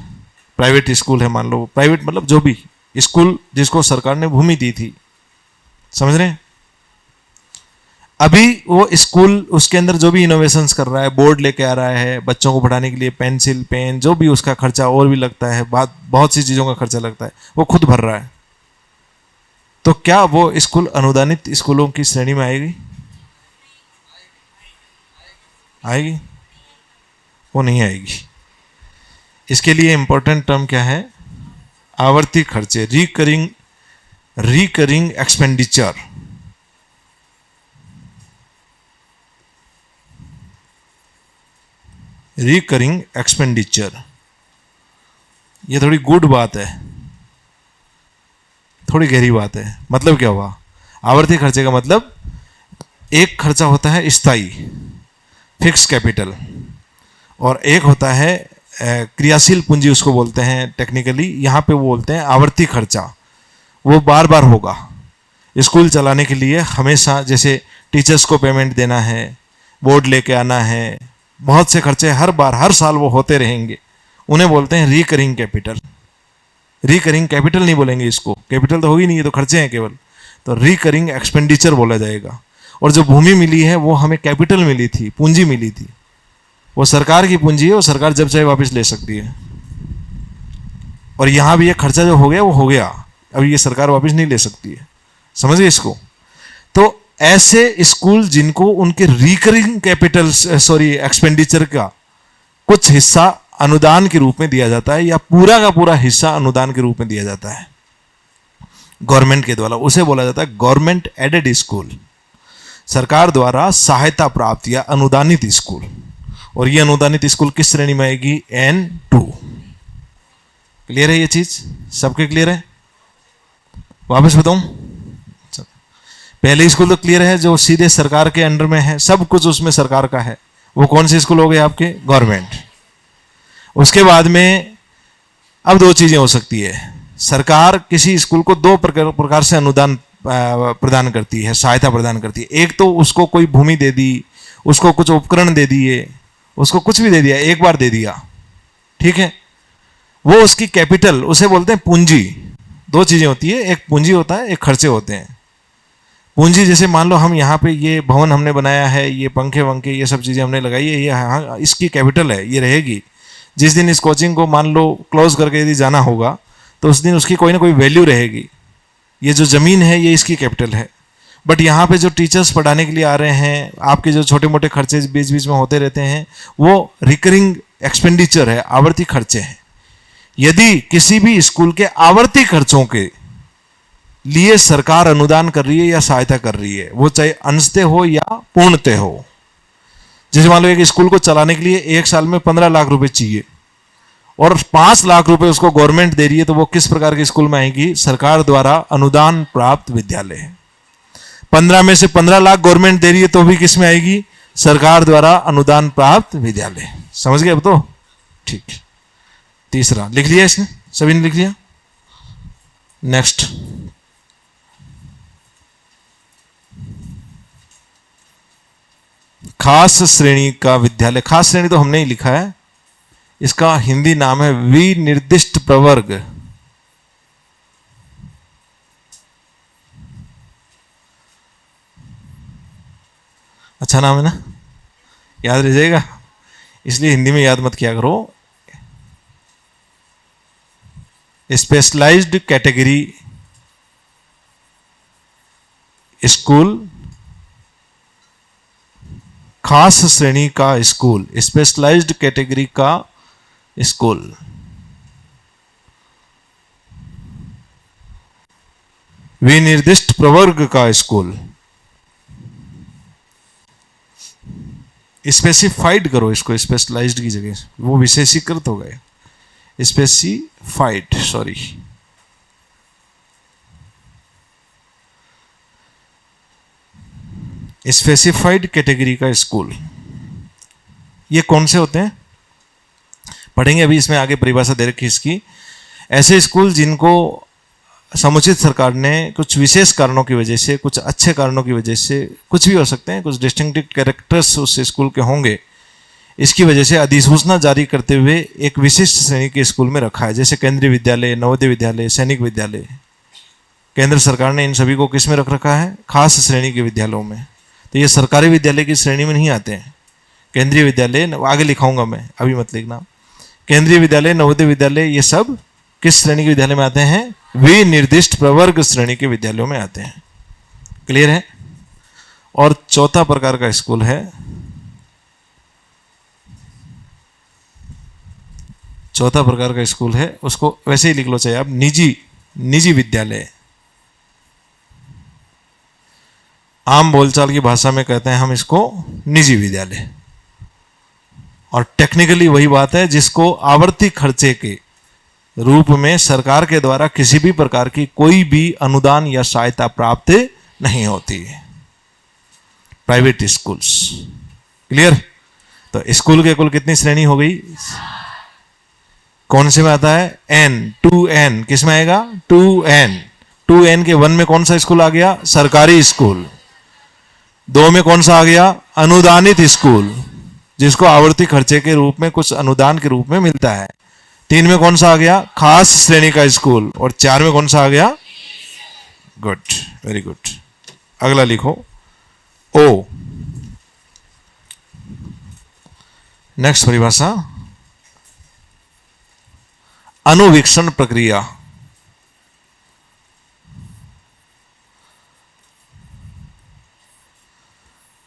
प्राइवेट स्कूल है, मान लो प्राइवेट मतलब जो भी स्कूल जिसको सरकार ने भूमि दी थी, समझ रहे हैं। अभी वो स्कूल उसके अंदर जो भी इनोवेशंस कर रहा है, बोर्ड लेके आ रहा है, बच्चों को पढ़ाने के लिए पेंसिल, पेन, जो भी उसका खर्चा और भी लगता है, बहुत सी चीज़ों का खर्चा लगता है, वो खुद भर रहा है। तो क्या वो स्कूल अनुदानित स्कूलों की श्रेणी में आएगी? आएगी? वो नहीं आएगी। इसके लिए इंपॉर्टेंट टर्म क्या है? आवर्ती खर्चे, रिकरिंग एक्सपेंडिचर। रिकरिंग एक्सपेंडिचर, ये थोड़ी गुड बात है, थोड़ी गहरी बात है। मतलब क्या हुआ? आवर्ती खर्चे का मतलब एक खर्चा होता है स्थायी, फिक्स कैपिटल, और एक होता है क्रियाशील पूंजी, उसको बोलते हैं टेक्निकली, यहाँ पे वो बोलते हैं आवर्ती खर्चा। वो बार बार होगा स्कूल चलाने के लिए, हमेशा, जैसे टीचर्स को पेमेंट देना है, बोर्ड लेके आना है, बहुत से खर्चे हर बार हर साल वो होते रहेंगे, उन्हें बोलते हैं रिकरिंग कैपिटल। रिकरिंग कैपिटल नहीं बोलेंगे इसको, कैपिटल तो होगी नहीं, ये तो खर्चे हैं केवल, तो रिकरिंग एक्सपेंडिचर बोला जाएगा। और जो भूमि मिली है वो हमें कैपिटल मिली थी, पूंजी मिली थी, वो सरकार की पूंजी है, वो सरकार जब चाहे वापस ले सकती है। और यहाँ भी ये खर्चा जो हो गया वो हो गया, अभी ये सरकार वापस नहीं ले सकती है, समझिए इसको। तो ऐसे स्कूल जिनको उनके रिकरिंग कैपिटल एक्सपेंडिचर का कुछ हिस्सा अनुदान के रूप में दिया जाता है, या पूरा का पूरा हिस्सा अनुदान के रूप में दिया जाता है गवर्नमेंट के द्वारा, उसे बोला जाता है गवर्नमेंट एडेड स्कूल, सरकार द्वारा सहायता प्राप्त या अनुदानित स्कूल। और ये अनुदानित स्कूल किस श्रेणी में आएगी? N2। क्लियर है ये चीज? सबके क्लियर है? वापस बताऊं? पहले स्कूल तो क्लियर है, जो सीधे सरकार के अंडर में है, सब कुछ उसमें सरकार का है, वो कौन से स्कूल हो गए आपके? गवर्नमेंट। उसके बाद में अब दो चीजें हो सकती है, सरकार किसी स्कूल को दो प्रकार से अनुदान प्रदान करती है, सहायता प्रदान करती है। एक तो उसको कोई भूमि दे दी, उसको कुछ उपकरण दे दिए, उसको कुछ भी दे दिया, एक बार दे दिया, ठीक है, वो उसकी कैपिटल, उसे बोलते हैं पूंजी। दो चीजें होती है, एक पूंजी होता है, एक खर्चे होते हैं। पूंजी जैसे मान लो हम यहाँ पे ये भवन हमने बनाया है, ये पंखे वंखे ये सब चीजें हमने लगाई है, ये हाँ इसकी कैपिटल है, ये रहेगी। जिस दिन इस कोचिंग को मान लो क्लोज करके यदि जाना होगा तो उस दिन उसकी कोई ना कोई वैल्यू रहेगी। ये जो ज़मीन है ये इसकी कैपिटल है। बट यहाँ पे जो टीचर्स पढ़ाने के लिए आ रहे हैं, आपके जो छोटे मोटे खर्चे बीच बीच में होते रहते हैं, वो रिकरिंग एक्सपेंडिचर है, आवर्ती खर्चे हैं। यदि किसी भी स्कूल के आवर्ती खर्चों के लिए सरकार अनुदान कर रही है या सहायता कर रही है, वो चाहे अंशतः हो या पूर्णतः हो। जैसे मान लो एक स्कूल को चलाने के लिए एक साल में 15 लाख रुपए चाहिए और 5 लाख रुपए उसको गवर्नमेंट दे रही है, तो वो किस प्रकार के स्कूल में आएगी? सरकार द्वारा अनुदान प्राप्त विद्यालय है। 15 में से 15 लाख गवर्नमेंट दे रही है तो भी किस में आएगी? सरकार द्वारा अनुदान प्राप्त विद्यालय। समझ गए अब तो? ठीक। तीसरा लिख लिया इसने, सभी ने लिख लिया? नेक्स्ट, खास श्रेणी का विद्यालय। खास श्रेणी तो हमने ही लिखा है, इसका हिंदी नाम है विनिर्दिष्ट प्रवर्ग। अच्छा नाम है ना, याद रह जाएगा, इसलिए हिंदी में याद मत किया करो। स्पेशलाइज्ड कैटेगरी स्कूल, खास श्रेणी का स्कूल, स्पेशलाइज्ड कैटेगरी का स्कूल। विनिर्दिष्ट प्रवर्ग का स्कूल। स्पेसिफाइड करो इसको, स्पेशलाइज्ड की जगह वो विशेषीकृत हो गए, स्पेसिफाइड, सॉरी। स्पेसिफाइड कैटेगरी का स्कूल, ये कौन से होते हैं पढ़ेंगे अभी, इसमें आगे परिभाषा दे रखी इसकी। ऐसे स्कूल जिनको समुचित सरकार ने कुछ विशेष कारणों की वजह से, कुछ अच्छे कारणों की वजह से, कुछ भी हो सकते हैं, कुछ डिस्टिंक्टिव कैरेक्टर्स उस स्कूल के होंगे, इसकी वजह से अधिसूचना जारी करते हुए एक विशिष्ट श्रेणी के स्कूल में रखा है। जैसे केंद्रीय विद्यालय, नवोदय विद्यालय, सैनिक विद्यालय, केंद्र सरकार ने इन सभी को किस में रख रखा है? खास श्रेणी के विद्यालयों में। तो ये सरकारी विद्यालय की श्रेणी में नहीं आते हैं। केंद्रीय विद्यालय, आगे लिखाऊंगा मैं, अभी मत लिखना। केंद्रीय विद्यालय, नवोदय विद्यालय, ये सब किस श्रेणी के विद्यालय में आते हैं? विनिर्दिष्ट प्रवर्ग श्रेणी के विद्यालयों में आते हैं। क्लियर है? और चौथा प्रकार का स्कूल है, चौथा प्रकार का स्कूल है, उसको वैसे ही लिख लो चाहे आप, निजी विद्यालय। आम बोलचाल की भाषा में कहते हैं हम इसको निजी विद्यालय। और टेक्निकली वही बात है जिसको आवर्ती खर्चे के रूप में सरकार के द्वारा किसी भी प्रकार की कोई भी अनुदान या सहायता प्राप्त नहीं होती है, प्राइवेट स्कूल्स। क्लियर? तो स्कूल के कुल कितनी श्रेणी हो गई? कौन से में आता है? एन, 2N, किस में आएगा? 2N। 2N के 1 में कौन सा स्कूल आ गया? सरकारी स्कूल। 2 में कौन सा आ गया? अनुदानित स्कूल, जिसको आवर्ती खर्चे के रूप में कुछ अनुदान के रूप में मिलता है। 3 में कौन सा आ गया? खास श्रेणी का स्कूल। और 4 में कौन सा आ गया? Good, very good. अगला लिखो, ओ। नेक्स्ट परिभाषा, अनुवीक्षण प्रक्रिया।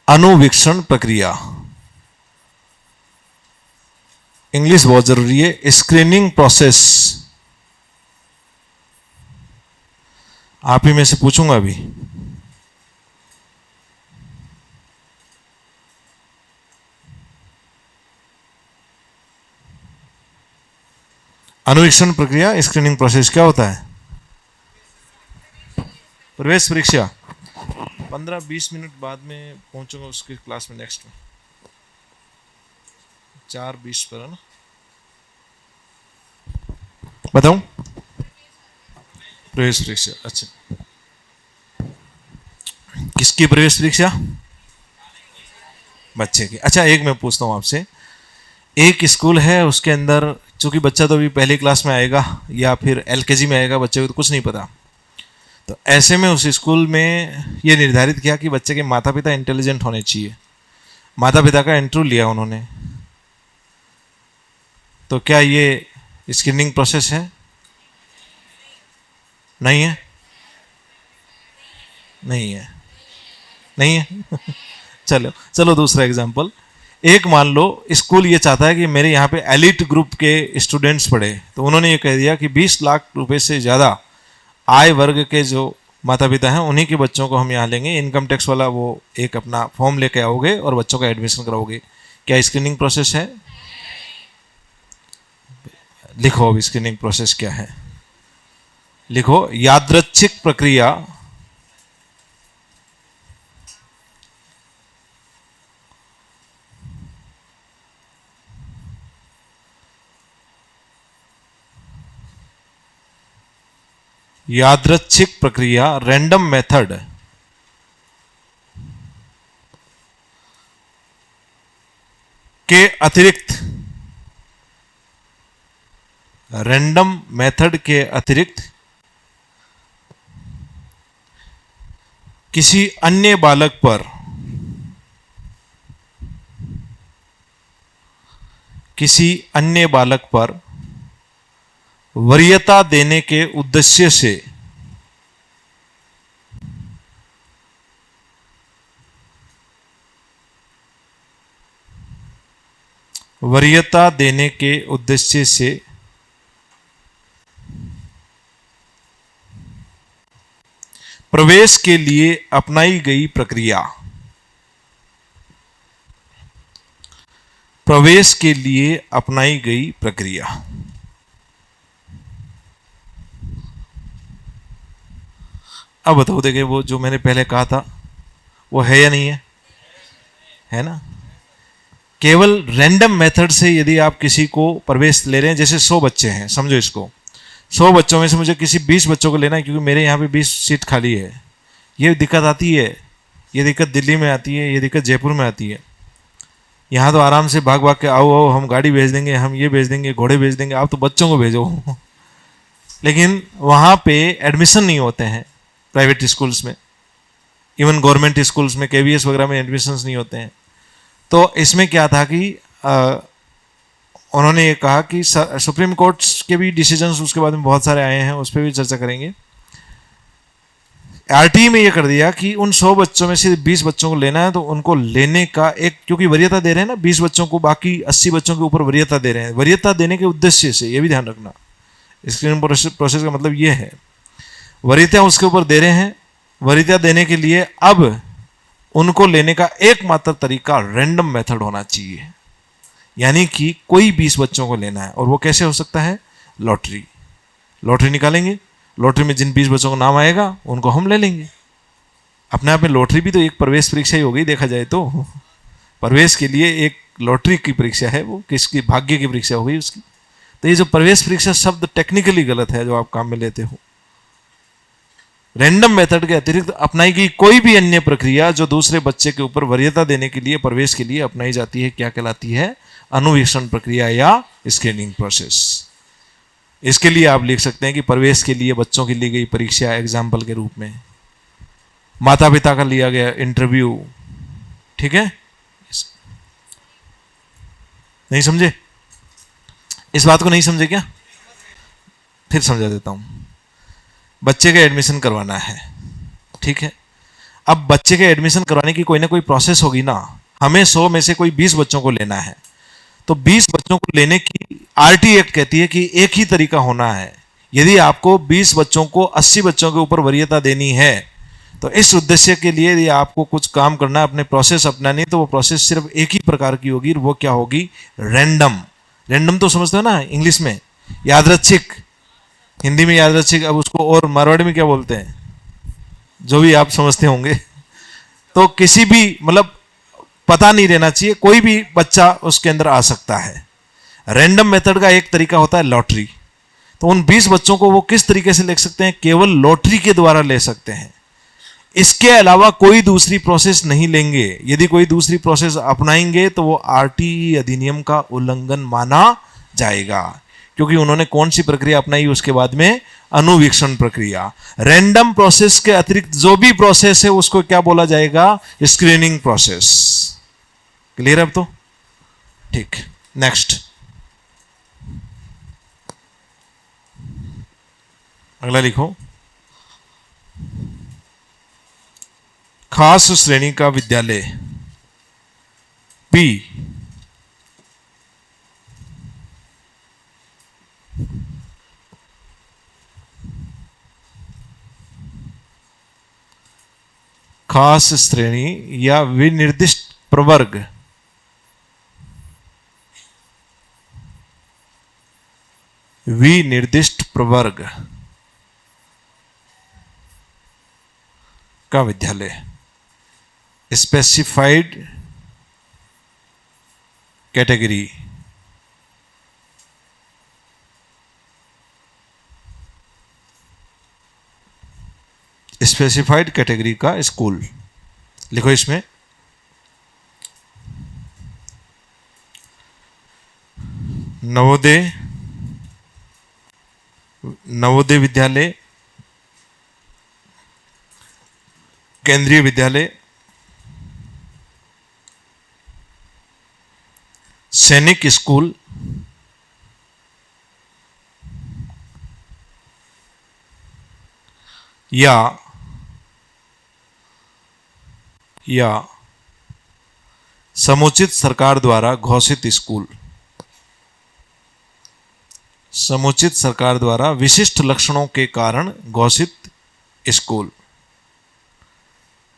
अनुवीक्षण प्रक्रिया, इंग्लिश बहुत जरूरी है। स्क्रीनिंग प्रोसेस, आप ही में से पूछूंगा अभी। अनुवीक्षण प्रक्रिया, स्क्रीनिंग प्रोसेस क्या होता है? प्रवेश परीक्षा 15-20 मिनट बाद में पहुंचूंगा उसकी क्लास में, नेक्स्ट में 4:20 पर है ना। बताऊं? प्रवेश परीक्षा, अच्छा किसकी प्रवेश परीक्षा? बच्चे की। अच्छा एक मैं पूछता हूं आपसे, एक स्कूल है उसके अंदर, चूंकि बच्चा तो अभी पहली क्लास में आएगा या फिर LKG में आएगा, बच्चे को तो कुछ नहीं पता, तो ऐसे में उस स्कूल में ये निर्धारित किया कि बच्चे के माता पिता इंटेलिजेंट होने चाहिए। माता पिता का इंटरव्यू लिया उन्होंने, तो क्या ये स्क्रीनिंग प्रोसेस है? नहीं है? नहीं है? नहीं है? चलो दूसरा एग्जांपल। एक मान लो स्कूल ये चाहता है कि मेरे यहाँ पे एलिट ग्रुप के स्टूडेंट्स पढ़े, तो उन्होंने ये कह दिया कि 20 लाख रुपए से ज़्यादा आय वर्ग के जो माता पिता हैं उन्हीं के बच्चों को हम यहाँ लेंगे। इनकम टैक्स वाला वो एक अपना फॉर्म लेके आओगे और बच्चों का एडमिशन कराओगे। क्या स्क्रीनिंग प्रोसेस है? लिखो अब स्क्रीनिंग प्रोसेस क्या है। लिखो, यादृच्छिक प्रक्रिया यादृच्छिक प्रक्रिया रैंडम मेथड के अतिरिक्त, रैंडम मेथड के अतिरिक्त किसी अन्य बालक पर, किसी अन्य बालक पर वरीयता देने के उद्देश्य से वरीयता देने के उद्देश्य से प्रवेश के लिए अपनाई गई प्रक्रिया, प्रवेश के लिए अपनाई गई प्रक्रिया। अब बताओ, देखिए वो जो मैंने पहले कहा था वो है या नहीं है? है ना। केवल रैंडम मेथड से यदि आप किसी को प्रवेश ले रहे हैं, जैसे 100 बच्चे हैं, समझो इसको, 100 बच्चों में से मुझे किसी 20 बच्चों को लेना है क्योंकि मेरे यहाँ पे 20 सीट खाली है। ये दिक्कत आती है, ये दिक्कत दिल्ली में आती है, ये दिक्कत जयपुर में आती है। यहाँ तो आराम से भाग भाग के आओ आओ, हम गाड़ी भेज देंगे, हम ये भेज देंगे, घोड़े भेज देंगे, आप तो बच्चों को भेजो। लेकिन वहाँ पे एडमिशन नहीं होते हैं प्राइवेट स्कूल्स में, इवन गवर्नमेंट स्कूल्स में, केवीएस वगैरह में एडमिशन्स नहीं होते हैं। तो इसमें क्या था कि उन्होंने ये कहा कि सुप्रीम कोर्ट के भी डिसीजंस उसके बाद में बहुत सारे आए हैं, उस पर भी चर्चा करेंगे। आरटीई में ये कर दिया कि उन 100 बच्चों में से 20 बच्चों को लेना है, तो उनको लेने का एक, क्योंकि वरीयता दे रहे हैं ना 20 बच्चों को, बाकी 80 बच्चों के ऊपर वरीयता दे रहे हैं। वरीयता देने के उद्देश्य से, ये भी ध्यान रखना, स्क्रीनिंग प्रोसेस का मतलब ये है, वरीयता उसके ऊपर दे रहे हैं। वरीयता देने के लिए अब उनको लेने का एकमात्र तरीका रैंडम मेथड होना चाहिए, यानी कि कोई 20 बच्चों को लेना है। और वो कैसे हो सकता है? लॉटरी, लॉटरी निकालेंगे, लॉटरी में जिन 20 बच्चों का नाम आएगा उनको हम ले लेंगे। अपने आप में लॉटरी भी तो एक प्रवेश परीक्षा ही हो गई, देखा जाए तो प्रवेश के लिए एक लॉटरी की परीक्षा है, वो किसकी भाग्य की परीक्षा हो गई उसकी। तो ये जो प्रवेश परीक्षा शब्द टेक्निकली गलत है जो आप काम में लेते हो। रैंडम मेथड के अतिरिक्त अपनाई गई कोई भी अन्य प्रक्रिया जो दूसरे बच्चे के ऊपर वरीयता देने के लिए, प्रवेश के लिए अपनाई जाती है, क्या कहलाती है? अनुवीक्षण प्रक्रिया या स्क्रीनिंग प्रोसेस। इसके लिए आप लिख सकते हैं कि प्रवेश के लिए बच्चों की ली गई परीक्षा, एग्जाम्पल के रूप में माता पिता का लिया गया इंटरव्यू। ठीक है, नहीं समझे? इस बात को नहीं समझे क्या? फिर समझा देता हूं। बच्चे का एडमिशन करवाना है, ठीक है। अब बच्चे के एडमिशन करवाने की कोई ना कोई प्रोसेस होगी ना। हमें 100 में से कोई 20 बच्चों को लेना है, तो 20 बच्चों को लेने की आरटी एक्ट कहती है कि एक ही तरीका होना है। यदि आपको 20 बच्चों को 80 बच्चों के ऊपर वरीयता देनी है, तो इस उद्देश्य के लिए यदि आपको कुछ काम करना है, अपने प्रोसेस अपनानी, तो वो प्रोसेस सिर्फ एक ही प्रकार की होगी। वो क्या होगी? रैंडम। रैंडम तो समझते हो ना इंग्लिश में, यादृच्छिक, हिंदी में यादृच्छिक, अब उसको और मारवाड़ी में क्या बोलते हैं, जो भी आप समझते होंगे। तो किसी भी, मतलब पता नहीं रहना चाहिए, कोई भी बच्चा उसके अंदर आ सकता है। रैंडम मेथड का एक तरीका होता है लॉटरी। तो उन 20 बच्चों को वो किस तरीके से ले सकते हैं? केवल लॉटरी के द्वारा ले सकते हैं। इसके अलावा कोई दूसरी प्रोसेस नहीं लेंगे। यदि कोई दूसरी प्रोसेस अपनाएंगे तो वो आरटीई अधिनियम का उल्लंघन माना जाएगा, क्योंकि उन्होंने कौन सी प्रक्रिया अपनाई उसके बाद में? अनुवीक्षण प्रक्रिया। रैंडम प्रोसेस के अतिरिक्त जो भी प्रोसेस है उसको क्या बोला जाएगा? Screening process. क्लियर अब तो? ठीक, नेक्स्ट, अगला लिखो। खास श्रेणी का विद्यालय पी खास श्रेणी या विनिर्दिष्ट प्रवर्ग विनिर्दिष्ट प्रवर्ग का विद्यालय, स्पेसिफाइड कैटेगरी, स्पेसिफाइड कैटेगरी का स्कूल। लिखो इसमें नवोदय, नवोदय विद्यालय, केंद्रीय विद्यालय, सैनिक स्कूल, या समुचित सरकार द्वारा घोषित स्कूल। समुचित सरकार द्वारा विशिष्ट लक्षणों के कारण घोषित स्कूल।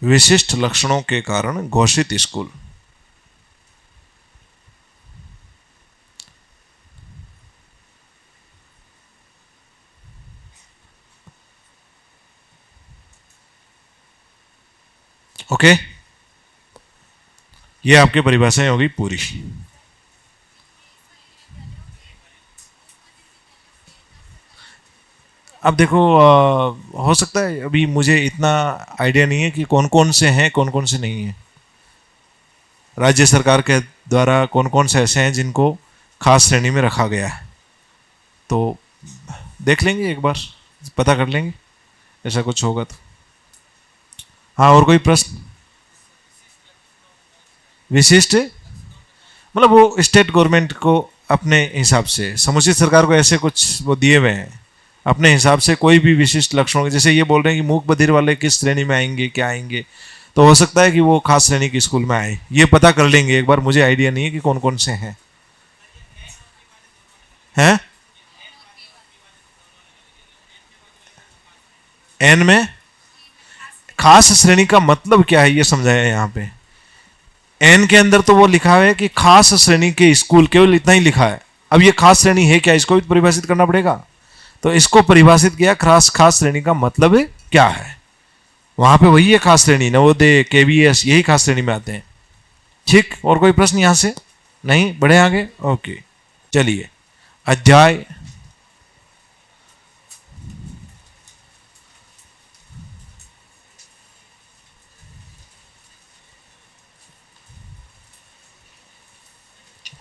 विशिष्ट लक्षणों के कारण घोषित स्कूल। ओके, ये आपकी परिभाषाएं होगी पूरी। अब देखो हो सकता है अभी मुझे इतना आइडिया नहीं है कि कौन कौन से हैं, कौन कौन से नहीं हैं। राज्य सरकार के द्वारा कौन कौन से ऐसे हैं जिनको खास श्रेणी में रखा गया है, तो देख लेंगे, एक बार पता कर लेंगे, ऐसा कुछ होगा तो। हाँ, और कोई प्रश्न? विशिष्ट मतलब वो स्टेट गवर्नमेंट को अपने हिसाब से, समुचित सरकार को ऐसे कुछ वो दिए हुए हैं अपने हिसाब से, कोई भी विशिष्ट लक्षणों के, जैसे ये बोल रहे हैं कि मूक बधिर वाले किस श्रेणी में आएंगे, क्या आएंगे, तो हो सकता है कि वो खास श्रेणी के स्कूल में आए। ये पता कर लेंगे एक बार, मुझे आइडिया नहीं है कि कौन कौन से हैं। हैं एन में खास श्रेणी का मतलब क्या है ये समझाया यहाँ पे। एन के अंदर तो वो लिखा है कि खास श्रेणी के स्कूल, केवल इतना ही लिखा है। अब ये खास श्रेणी है क्या, इसको भी परिभाषित करना पड़ेगा। तो इसको परिभाषित किया, खास श्रेणी का मतलब क्या है। वहां पे वही है खास श्रेणी, नवोदय, केवीएस, यही खास श्रेणी में आते हैं। ठीक, और कोई प्रश्न यहां से? नहीं, बढ़े आगे। ओके, चलिए अध्याय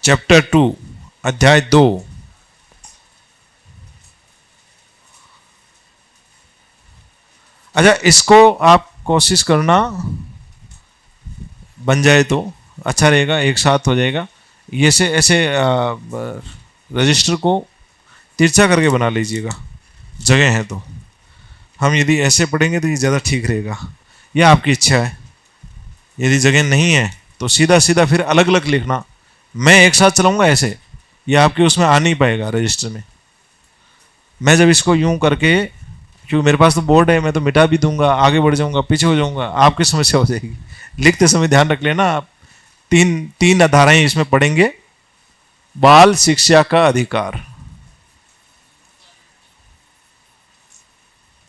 चैप्टर 2 अध्याय 2। अच्छा, इसको आप कोशिश करना बन जाए तो अच्छा रहेगा, एक साथ हो जाएगा। ये से ऐसे रजिस्टर को तिरछा करके बना लीजिएगा, जगह है तो। हम यदि ऐसे पढ़ेंगे तो ये ज़्यादा ठीक रहेगा, यह आपकी इच्छा है। यदि जगह नहीं है तो सीधा सीधा फिर अलग अलग लिखना। मैं एक साथ चलाऊंगा ऐसे, ये आपके उसमें आ नहीं पाएगा रजिस्टर में। मैं जब इसको यूं करके, क्योंकि मेरे पास तो बोर्ड है, मैं तो मिटा भी दूंगा, आगे बढ़ जाऊंगा, पीछे हो जाऊंगा, आपकी समस्या हो जाएगी। लिखते समय ध्यान रख लेना आप। तीन धाराएं इसमें पढ़ेंगे। बाल शिक्षा का अधिकार,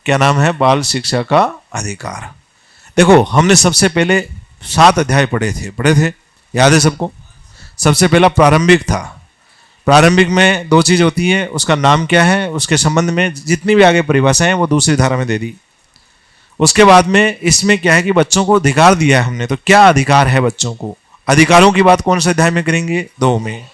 क्या नाम है? बाल शिक्षा का अधिकार। देखो, हमने सबसे पहले 7 अध्याय पढ़े थे, याद है सबको? सबसे पहला प्रारंभिक था। प्रारंभिक में 2 चीज होती है, उसका नाम क्या है, उसके संबंध में जितनी भी आगे परिभाषाएं वो दूसरी धारा में दे दी। उसके बाद में इसमें क्या है कि बच्चों को अधिकार दिया है हमने, तो क्या अधिकार है बच्चों को? अधिकारों की बात कौन से अध्याय में करेंगे? 2 में।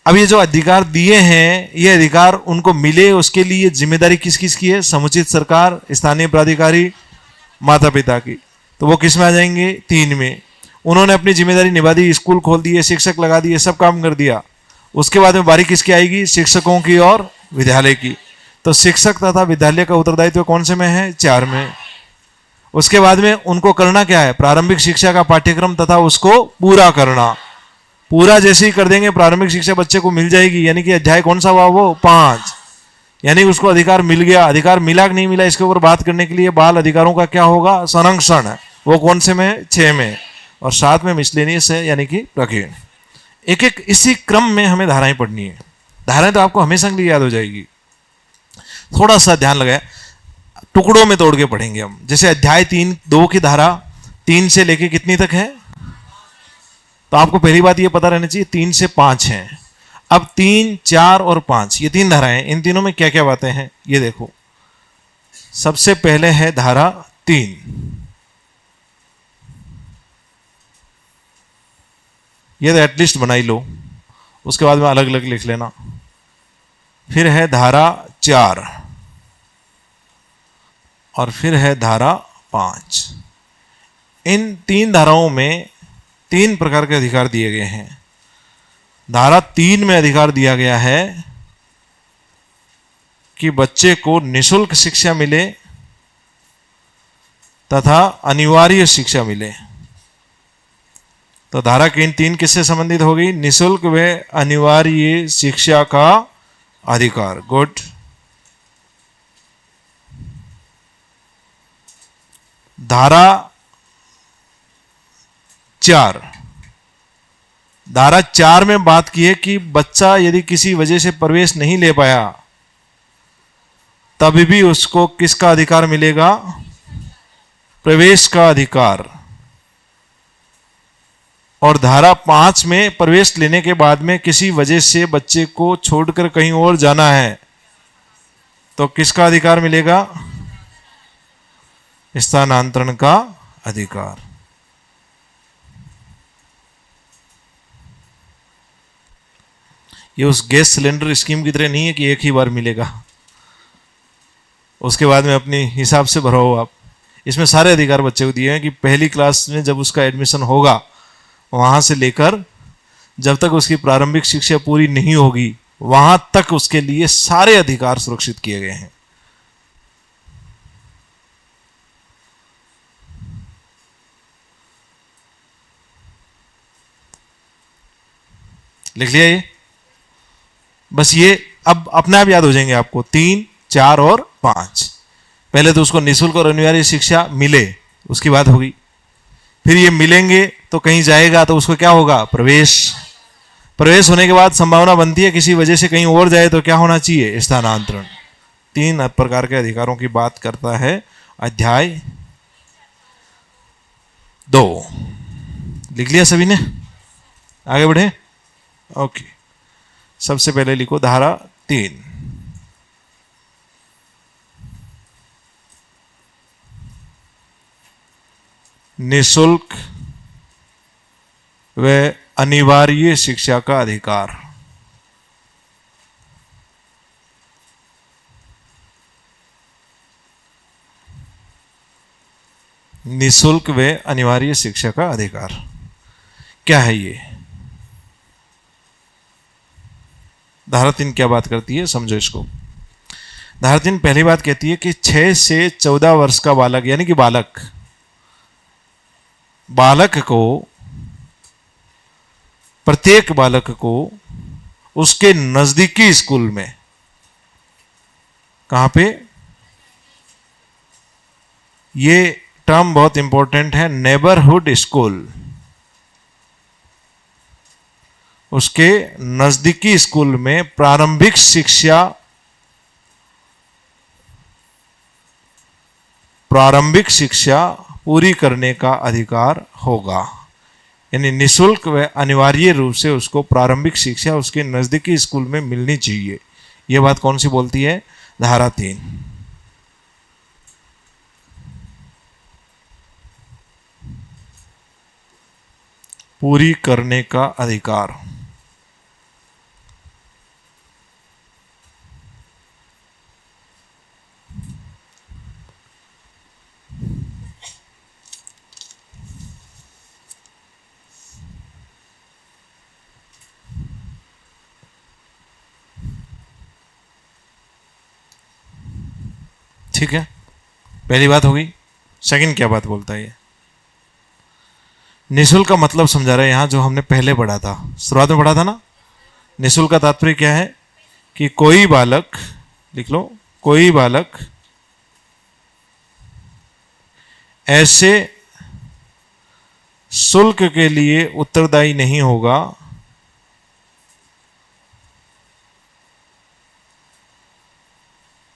अब ये जो अधिकार दिए हैं, ये अधिकार उनको मिले, उसके लिए जिम्मेदारी किस किस की है? समुचित सरकार, स्थानीय प्राधिकारी, माता पिता की। तो वो किस में आ जाएंगे? 3 में। उन्होंने अपनी जिम्मेदारी निभा दी, स्कूल खोल दिए, शिक्षक लगा दिए, सब काम कर दिया। उसके बाद में बारी किसकी आएगी? शिक्षकों की और विद्यालय की। तो शिक्षक तथा विद्यालय का उत्तरदायित्व कौन से में है? 4 में। उसके बाद में उनको करना क्या है? प्रारंभिक शिक्षा का पाठ्यक्रम तथा उसको पूरा करना। पूरा जैसे ही कर देंगे प्रारंभिक शिक्षा बच्चे को मिल जाएगी, यानी कि अध्याय कौन सा हुआ? वो 5। यानी उसको अधिकार मिल गया। अधिकार मिला कि नहीं मिला, इसके ऊपर बात करने के लिए बाल अधिकारों का क्या होगा? संरक्षण। वो कौन से में? 6 में। और 7 में मिसलेनियस है, यानी कि प्रकीर्ण। एक एक इसी क्रम में हमें धाराएं पढ़नी है। धाराएं तो आपको हमेशा के लिए याद हो जाएगी। थोड़ा सा ध्यान लगाए, टुकड़ों में तोड़ के पढ़ेंगे हम। जैसे अध्याय 3:2 की धारा 3 से लेके कितनी तक है? तो आपको पहली बात ये पता रहनी चाहिए 3 से 5 है। अब 3, 4 और 5 ये 3 धाराएं, इन तीनों में क्या क्या बातें हैं ये देखो। सबसे पहले है धारा 3, ये तो एटलीस्ट बनाई लो, उसके बाद में अलग अलग लिख लेना। फिर है धारा 4 और फिर है धारा 5। इन 3 धाराओं में 3 प्रकार के अधिकार दिए गए हैं। धारा 3 में अधिकार दिया गया है कि बच्चे को निःशुल्क शिक्षा मिले तथा अनिवार्य शिक्षा मिले। तो धारा की इन 3 किससे संबंधित होगी? निःशुल्क व अनिवार्य शिक्षा का अधिकार। गुड। धारा 4, धारा 4 में बात की है कि बच्चा यदि किसी वजह से प्रवेश नहीं ले पाया तभी भी उसको किसका अधिकार मिलेगा? प्रवेश का अधिकार। और धारा 5 में प्रवेश लेने के बाद में किसी वजह से बच्चे को छोड़कर कहीं और जाना है तो किसका अधिकार मिलेगा? स्थानांतरण का अधिकार। ये उस गैस सिलेंडर स्कीम की तरह नहीं है कि एक ही बार मिलेगा, उसके बाद में अपनी हिसाब से भरो आप। इसमें सारे अधिकार बच्चे को दिए हैं कि पहली क्लास में जब उसका एडमिशन होगा वहां से लेकर जब तक उसकी प्रारंभिक शिक्षा पूरी नहीं होगी वहां तक उसके लिए सारे अधिकार सुरक्षित किए गए हैं। लिख लिया ये? बस ये अब अपने आप याद हो जाएंगे आपको। 3, 4 और 5। पहले तो उसको निःशुल्क और अनिवार्य शिक्षा मिले, उसकी बात होगी। फिर ये मिलेंगे तो कहीं जाएगा तो उसको क्या होगा? प्रवेश। प्रवेश होने के बाद संभावना बनती है किसी वजह से कहीं और जाए तो क्या होना चाहिए? स्थानांतरण। 3 प्रकार के अधिकारों की बात करता है अध्याय 2। लिख लिया सभी ने? आगे बढ़े? ओके। सबसे पहले लिखो धारा 3। निःशुल्क व अनिवार्य शिक्षा का अधिकार। निःशुल्क व अनिवार्य शिक्षा का अधिकार क्या है ये? धारा 3 क्या बात करती है, समझो इसको। धारा 3 पहली बात कहती है कि 6 से 14 वर्ष का बालक, यानी कि बालक को, प्रत्येक बालक को उसके नजदीकी स्कूल में, कहां पे? ये टर्म बहुत इंपॉर्टेंट है, नेबरहुड स्कूल। उसके नजदीकी स्कूल में प्रारंभिक शिक्षा पूरी करने का अधिकार होगा। यानी निःशुल्क व अनिवार्य रूप से उसको प्रारंभिक शिक्षा उसके नजदीकी स्कूल में मिलनी चाहिए। यह बात कौन सी बोलती है? धारा 3। पूरी करने का अधिकार। ठीक है, पहली बात होगी। सेकंड क्या बात बोलता है ये? निःशुल्क का मतलब समझा रहा है यहां, जो हमने पहले पढ़ा था, शुरुआत में पढ़ा था ना। निःशुल्क का तात्पर्य क्या है? कि कोई बालक, लिख लो, कोई बालक ऐसे शुल्क के लिए उत्तरदायी नहीं होगा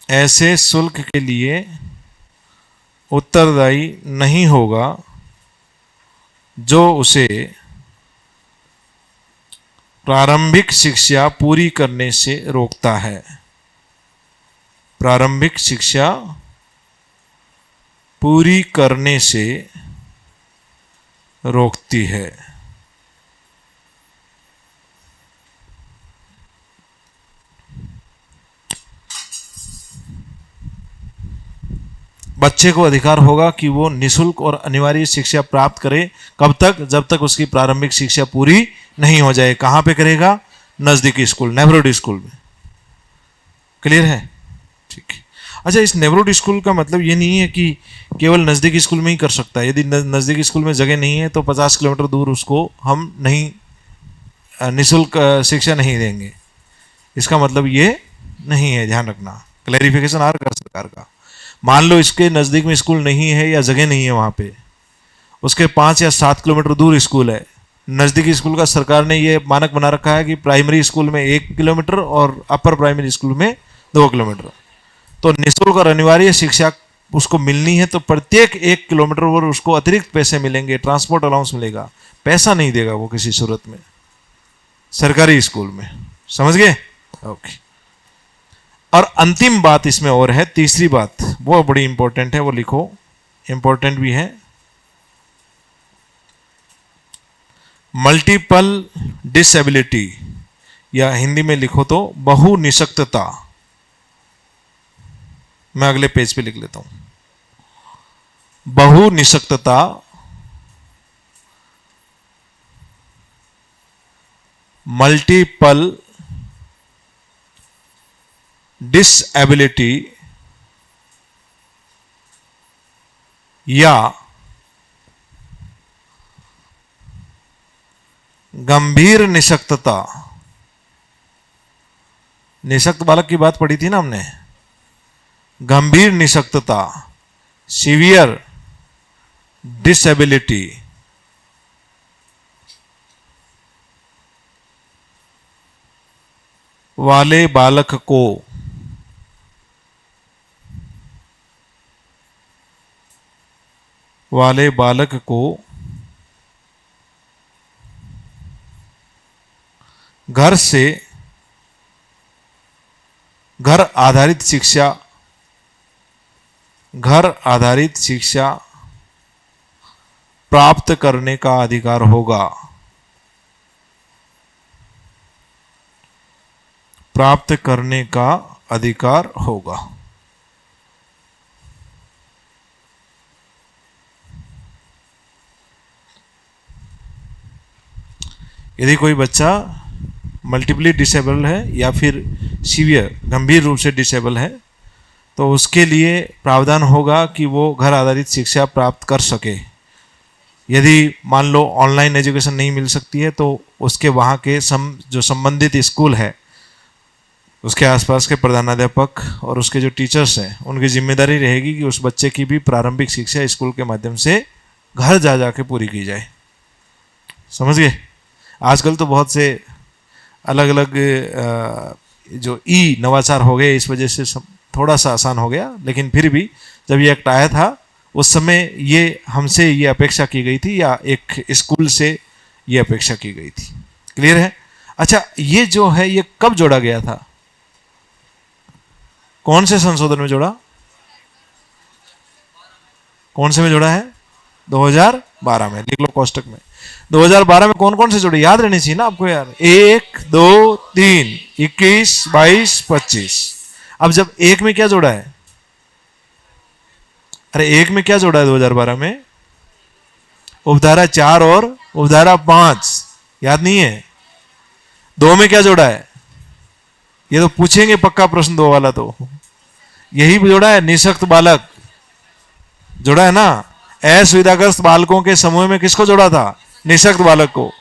ऐसे शुल्क के लिए उत्तरदायी नहीं होगा जो उसे प्रारंभिक शिक्षा पूरी करने से रोकता है। प्रारंभिक शिक्षा पूरी करने से रोकती है। बच्चे को अधिकार होगा कि वो निःशुल्क और अनिवार्य शिक्षा प्राप्त करे। कब तक? जब तक उसकी प्रारंभिक शिक्षा पूरी नहीं हो जाए। कहां पे करेगा? नजदीकी स्कूल, नेबरहुड स्कूल में। क्लियर है? ठीक है। अच्छा, इस नेबरहुड स्कूल का मतलब ये नहीं है कि केवल नजदीकी स्कूल में ही कर सकता है। यदि नजदीकी स्कूल में जगह नहीं है तो 50 किलोमीटर दूर उसको हम नहीं निःशुल्क शिक्षा नहीं देंगे। इसका मतलब ये नहीं है, ध्यान रखना। क्लैरिफिकेशन आ रहा सरकार का। मान लो इसके नज़दीक में स्कूल नहीं है या जगह नहीं है वहाँ पे, उसके 5 या 7 किलोमीटर दूर स्कूल है। नज़दीकी स्कूल का सरकार ने ये मानक बना रखा है कि प्राइमरी स्कूल में 1 किलोमीटर और अपर प्राइमरी स्कूल में 2 किलोमीटर। तो निःशुल्क और अनिवार्य शिक्षा उसको मिलनी है तो प्रत्येक 1 किलोमीटर पर उसको अतिरिक्त पैसे मिलेंगे, ट्रांसपोर्ट अलाउंस मिलेगा। पैसा नहीं देगा वो किसी सूरत में सरकारी स्कूल में। समझ गए? ओके। और अंतिम बात इसमें और है, तीसरी बात, वो बड़ी इंपॉर्टेंट है, वो लिखो, इंपॉर्टेंट भी है। मल्टीपल डिसेबिलिटी, या हिंदी में लिखो तो बहुनिशक्तता। मैं अगले पेज पे लिख लेता हूं। बहुनिशक्तता मल्टीपल डिसएबिलिटी या गंभीर निशक्तता। निशक्त बालक की बात पढ़ी थी ना हमने। गंभीर निशक्तता, सीवियर डिसेबिलिटी वाले बालक को घर से घर आधारित शिक्षा प्राप्त करने का अधिकार होगा। प्राप्त करने का अधिकार होगा। यदि कोई बच्चा मल्टीपली डिसेबल है या फिर सीवियर गंभीर रूप से डिसेबल है तो उसके लिए प्रावधान होगा कि वो घर आधारित शिक्षा प्राप्त कर सके। यदि मान लो ऑनलाइन एजुकेशन नहीं मिल सकती है तो उसके वहाँ के जो संबंधित स्कूल है उसके आसपास के प्रधानाध्यापक और उसके जो टीचर्स हैं उनकी जिम्मेदारी रहेगी कि उस बच्चे की भी प्रारंभिक शिक्षा स्कूल के माध्यम से घर जा जाके पूरी की जाए। समझ गए? आजकल तो बहुत से अलग अलग जो नवाचार हो गए, इस वजह से थोड़ा सा आसान हो गया, लेकिन फिर भी जब ये एक्ट आया था उस समय ये हमसे ये अपेक्षा की गई थी या एक स्कूल से ये अपेक्षा की गई थी। क्लियर है? अच्छा, ये जो है ये कब जोड़ा गया था? कौन से संशोधन में जोड़ा? कौन से में जोड़ा है? 2012 में। लिख लो कोष्टक में। 2012 में कौन कौन से जोड़े? याद रहने चाहिए ना आपको यार। 1, 2, 3, 21, 22, 25। अब जब 1 में क्या जोड़ा है? अरे 1 में क्या जोड़ा है 2012 में? उपधारा 4 और उपधारा 5। याद नहीं है? 2 में क्या जोड़ा है? ये तो पूछेंगे पक्का प्रश्न 2 वाला, तो यही जोड़ा है, निःशक्त बालक जोड़ा है ना। असुविधाग्रस्त बालकों के समूह में किसको जोड़ा था? निःशक्त बालक को।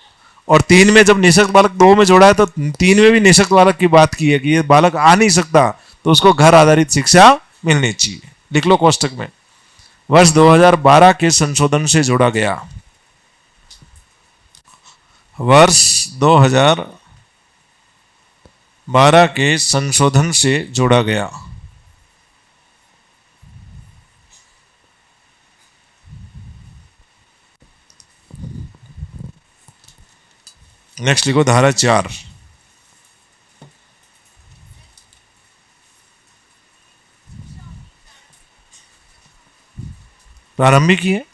और 3 में जब निःशक्त बालक 2 में जोड़ा है तो 3 में भी निःशक्त बालक की बात की है कि ये बालक आ नहीं सकता तो उसको घर आधारित शिक्षा मिलनी चाहिए। लिख लो कोष्टक में। वर्ष 2012 के संशोधन से जोड़ा गया। वर्ष 2012 के संशोधन से जोड़ा गया। नेक्स्ट लिखो धारा 4। प्रारंभिक ही है,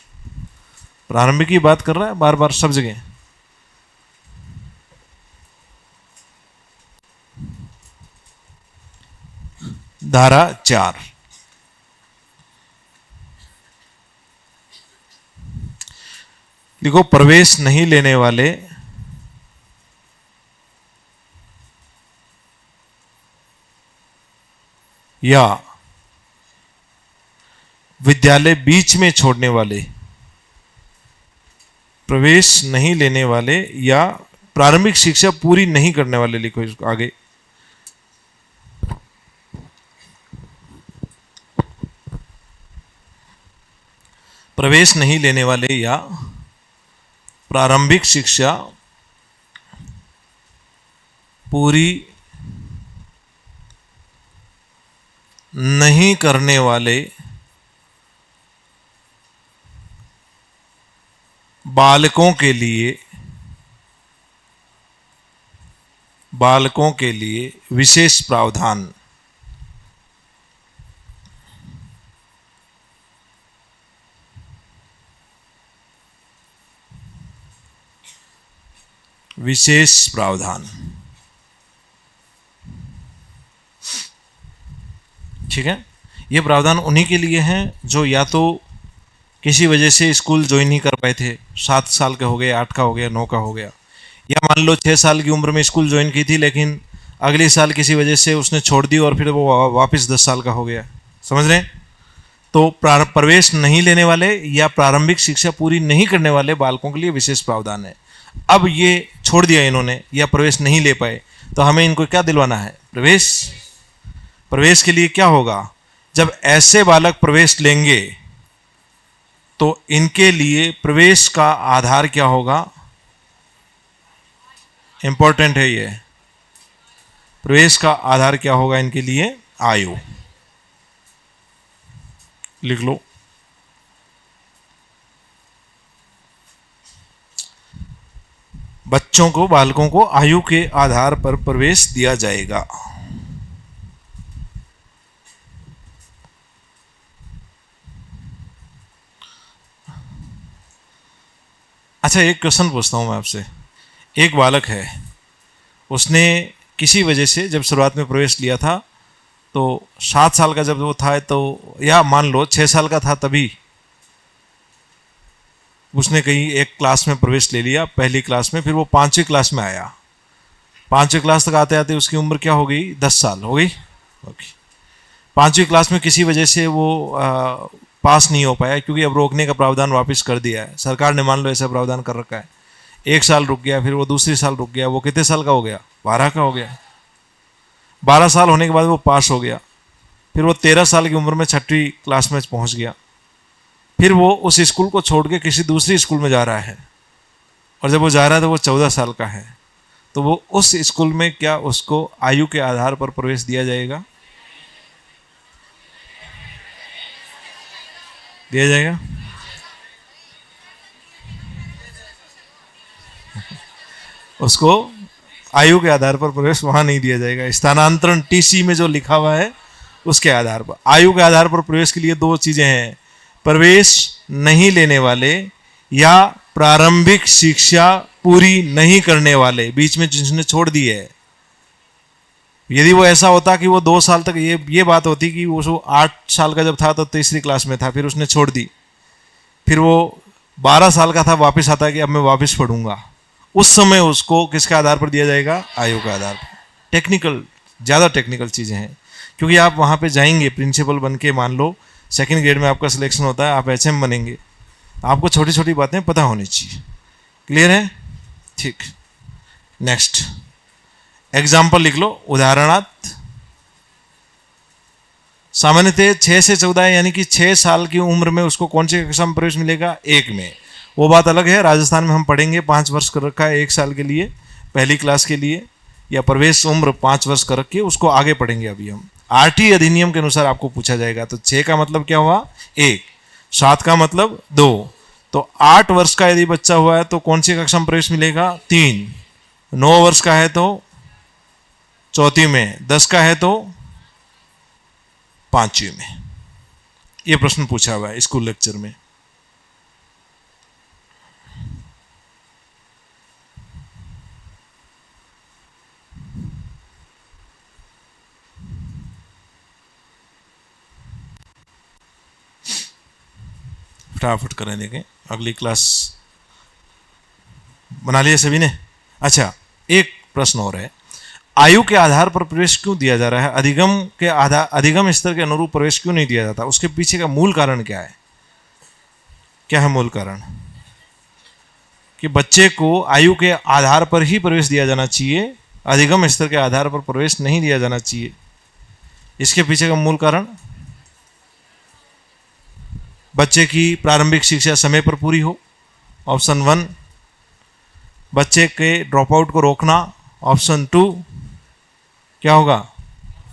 प्रारंभिक की बात कर रहा है बार बार सब जगह। धारा 4, लिखो प्रवेश नहीं लेने वाले या विद्यालय बीच में छोड़ने वाले, प्रवेश नहीं लेने वाले या प्रारंभिक शिक्षा पूरी नहीं करने वाले, लिखो इसको आगे। प्रवेश नहीं लेने वाले या प्रारंभिक शिक्षा पूरी नहीं करने वाले बालकों के लिए विशेष प्रावधान। विशेष प्रावधान, ठीक है। ये प्रावधान उन्हीं के लिए हैं जो या तो किसी वजह से स्कूल ज्वाइन नहीं कर पाए थे, 7 साल का हो गया, 8 का हो गया, 9 का हो गया, या मान लो 6 साल की उम्र में स्कूल ज्वाइन की थी लेकिन अगले साल किसी वजह से उसने छोड़ दी और फिर वो वापस 10 साल का हो गया, समझ रहे हैं। तो प्रवेश नहीं लेने वाले या प्रारंभिक शिक्षा पूरी नहीं करने वाले बालकों के लिए विशेष प्रावधान है। अब ये छोड़ दिया इन्होंने या प्रवेश नहीं ले पाए, तो हमें इनको क्या दिलवाना है? प्रवेश। प्रवेश के लिए क्या होगा? जब ऐसे बालक प्रवेश लेंगे तो इनके लिए प्रवेश का आधार क्या होगा? इंपॉर्टेंट है ये। प्रवेश का आधार क्या होगा इनके लिए? आयु। लिख लो। बच्चों को, बालकों को आयु के आधार पर प्रवेश दिया जाएगा। अच्छा, एक क्वेश्चन पूछता हूं मैं आपसे। एक बालक है, उसने किसी वजह से जब शुरुआत में प्रवेश लिया था तो 7 साल का जब वो था, तो या मान लो 6 साल का था, तभी उसने कहीं एक क्लास में प्रवेश ले लिया, पहली क्लास में, फिर वो 5वीं क्लास में आया। 5वीं क्लास तक आते आते उसकी उम्र क्या हो गई? 10 साल हो गई। 5वीं क्लास में किसी वजह से वो पास नहीं हो पाया, क्योंकि अब रोकने का प्रावधान वापस कर दिया है सरकार ने, मान लो ऐसा प्रावधान कर रखा है। 1 साल रुक गया, फिर वो दूसरी साल रुक गया, वो कितने साल का हो गया? 12 का हो गया। 12 साल होने के बाद वो पास हो गया, फिर वो 13 साल की उम्र में 6वीं क्लास में पहुंच गया। फिर वो उस स्कूल को छोड़ के किसी दूसरी स्कूल में जा रहा है, और जब वो जा रहा है तो वो 14 साल का है। तो वो उस स्कूल में क्या उसको आयु के आधार पर प्रवेश दिया जाएगा? दिया जाएगा। उसको आयु के आधार पर प्रवेश वहां नहीं दिया जाएगा। स्थानांतरण टीसी में जो लिखा हुआ है उसके आधार पर। आयु के आधार पर प्रवेश के लिए 2 चीजें हैं: प्रवेश नहीं लेने वाले या प्रारंभिक शिक्षा पूरी नहीं करने वाले, बीच में जिसने छोड़ दी है। यदि वो ऐसा होता कि वो 2 साल तक, ये बात होती कि वो 8 साल का जब था तो तीसरी क्लास में था, फिर उसने छोड़ दी, फिर वो 12 साल का था, वापस आता है कि अब मैं वापस पढ़ूंगा, उस समय उसको किसके आधार पर दिया जाएगा? आयु के आधार पर। टेक्निकल, ज़्यादा टेक्निकल चीज़ें हैं, क्योंकि आप वहाँ पे जाएंगे प्रिंसिपल बन के, मान लो 2nd ग्रेड में आपका सिलेक्शन होता है, आप HM बनेंगे, आपको छोटी छोटी बातें पता होनी चाहिए। क्लियर है? ठीक। नेक्स्ट एग्जाम्पल लिख लो। उदाहरणार्थ, सामान्यतः 6 से 14 यानी कि 6 साल की उम्र में उसको कौन सी कक्षा में प्रवेश मिलेगा? 1 में। वो बात अलग है, राजस्थान में हम पढ़ेंगे 5 वर्ष कर रखा है 1 साल के लिए, पहली क्लास के लिए, या प्रवेश उम्र 5 वर्ष कर रखी है, उसको आगे पढ़ेंगे अभी हम। RT अधिनियम के अनुसार आपको पूछा जाएगा। तो 6 का मतलब क्या हुआ? 1। 7 का मतलब 2। तो 8 वर्ष का यदि बच्चा हुआ है तो कौन सी कक्षा में प्रवेश मिलेगा? 3। 9 वर्ष का है तो 4वीं में, 10 का है तो 5वीं में। ये प्रश्न पूछा हुआ है स्कूल लेक्चर में। फटाफट करें, देखें अगली क्लास बना लिया सभी ने। अच्छा, एक प्रश्न और है, आयु के आधार पर प्रवेश क्यों दिया जा रहा है, अधिगम स्तर के अनुरूप प्रवेश क्यों नहीं दिया जाता, उसके पीछे का मूल कारण क्या है? क्या है मूल कारण? कि बच्चे को आयु के आधार पर ही प्रवेश दिया जाना चाहिए, अधिगम स्तर के आधार पर प्रवेश नहीं दिया जाना चाहिए। इसके पीछे का मूल कारण, बच्चे की प्रारंभिक शिक्षा समय पर पूरी हो, ऑप्शन 1। बच्चे के ड्रॉप आउट को रोकना, ऑप्शन 2। क्या होगा?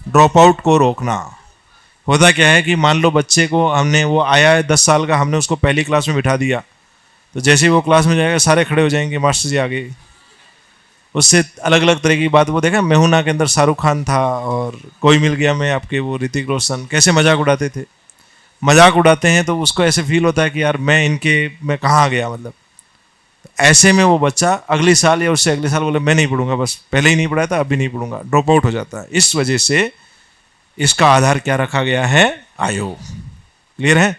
ड्रॉप आउट को रोकना। होता क्या है कि मान लो बच्चे को हमने, वो आया है 10 साल का, हमने उसको पहली क्लास में बिठा दिया, तो जैसे ही वो क्लास में जाएगा सारे खड़े हो जाएंगे, मास्टर जी आ गए। उससे अलग अलग तरह की बात, वो देखा मैं हूं ना के अंदर शाहरुख खान था और कोई मिल गया मैं आपके, वो ऋतिक रोशन कैसे मजाक उड़ाते थे। मजाक उड़ाते हैं तो उसको ऐसे फील होता है कि यार मैं कहाँ आ गया, मतलब ऐसे में वो बच्चा अगली साल या उससे अगले साल बोले मैं नहीं पढ़ूंगा, बस पहले ही नहीं पढ़ाया था अभी नहीं पढ़ूंगा, ड्रॉप आउट हो जाता है। इस वजह से इसका आधार क्या रखा गया है? आयु। क्लियर है?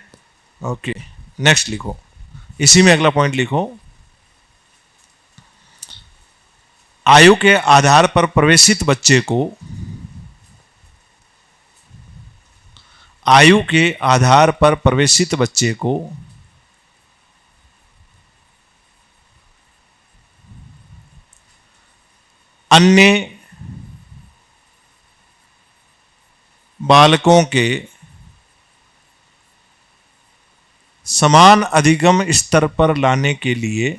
ओके, नेक्स्ट लिखो, इसी में अगला पॉइंट लिखो, आयु के आधार पर प्रवेशित बच्चे को, आयु के आधार पर प्रवेशित बच्चे को अन्य बालकों के समान अधिगम स्तर पर लाने के लिए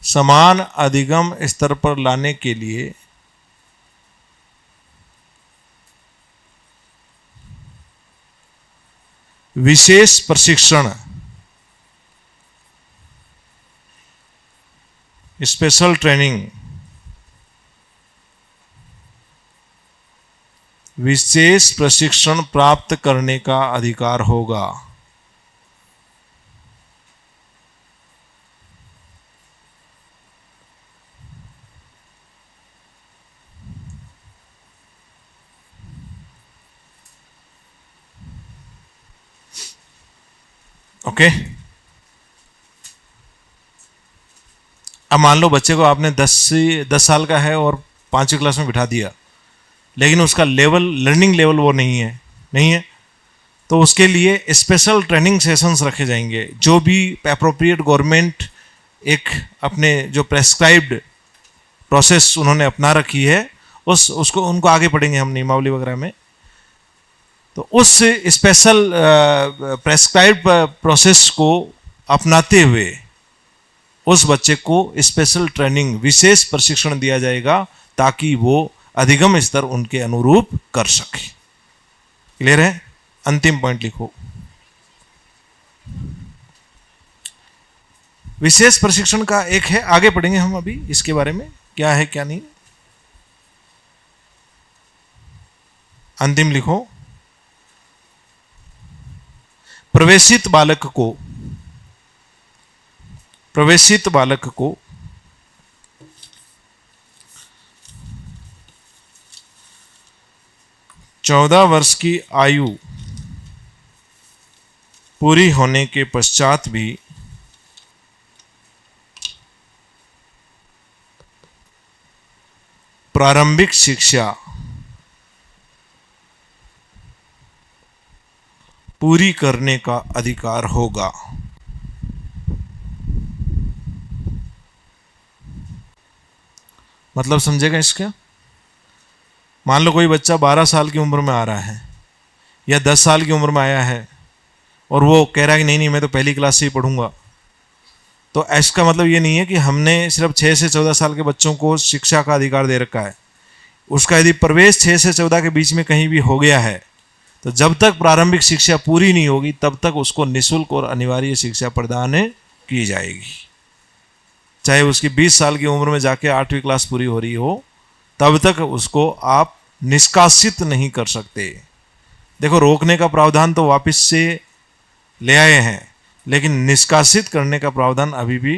समान अधिगम स्तर पर लाने के लिए विशेष प्रशिक्षण, स्पेशल ट्रेनिंग, विशेष प्रशिक्षण प्राप्त करने का अधिकार होगा। ओके, अब मान लो बच्चे को आपने 10 साल का है और 5वीं क्लास में बिठा दिया, लेकिन उसका लेवल, लर्निंग लेवल वो नहीं है, तो उसके लिए स्पेशल ट्रेनिंग सेशंस रखे जाएंगे। जो भी एप्रोप्रिएट गवर्नमेंट एक अपने जो प्रेस्क्राइब्ड प्रोसेस उन्होंने अपना रखी है, उसको उनको आगे पढ़ेंगे हम नियमावली वगैरह में। तो उस स्पेशल प्रेस्क्राइब्ड प्रोसेस को अपनाते हुए उस बच्चे को स्पेशल ट्रेनिंग, विशेष प्रशिक्षण दिया जाएगा ताकि वो अधिगम स्तर उनके अनुरूप कर सके। क्लियर है? अंतिम पॉइंट लिखो, विशेष प्रशिक्षण का एक है, आगे पढ़ेंगे हम अभी इसके बारे में क्या है क्या नहीं। अंतिम लिखो, प्रवेशित बालक को 14 वर्ष की आयु पूरी होने के पश्चात भी प्रारंभिक शिक्षा पूरी करने का अधिकार होगा। मतलब समझेगा इसका? मान लो कोई बच्चा 12 साल की उम्र में आ रहा है या 10 साल की उम्र में आया है और वो कह रहा है कि नहीं मैं तो पहली क्लास से ही पढ़ूंगा, तो इसका मतलब ये नहीं है कि हमने सिर्फ 6 से 14 साल के बच्चों को शिक्षा का अधिकार दे रखा है। उसका यदि प्रवेश 6 से 14 के बीच में कहीं भी हो गया है तो जब तक प्रारंभिक शिक्षा पूरी नहीं होगी तब तक उसको निःशुल्क और अनिवार्य शिक्षा प्रदान की जाएगी। चाहे उसकी 20 साल की उम्र में जाके 8वीं क्लास पूरी हो रही हो, तब तक उसको आप निष्कासित नहीं कर सकते। देखो, रोकने का प्रावधान तो वापस से ले आए हैं, लेकिन निष्कासित करने का प्रावधान अभी भी।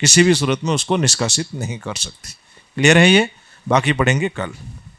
किसी भी सूरत में उसको निष्कासित नहीं कर सकती। क्लियर है ये? बाकी पढ़ेंगे कल।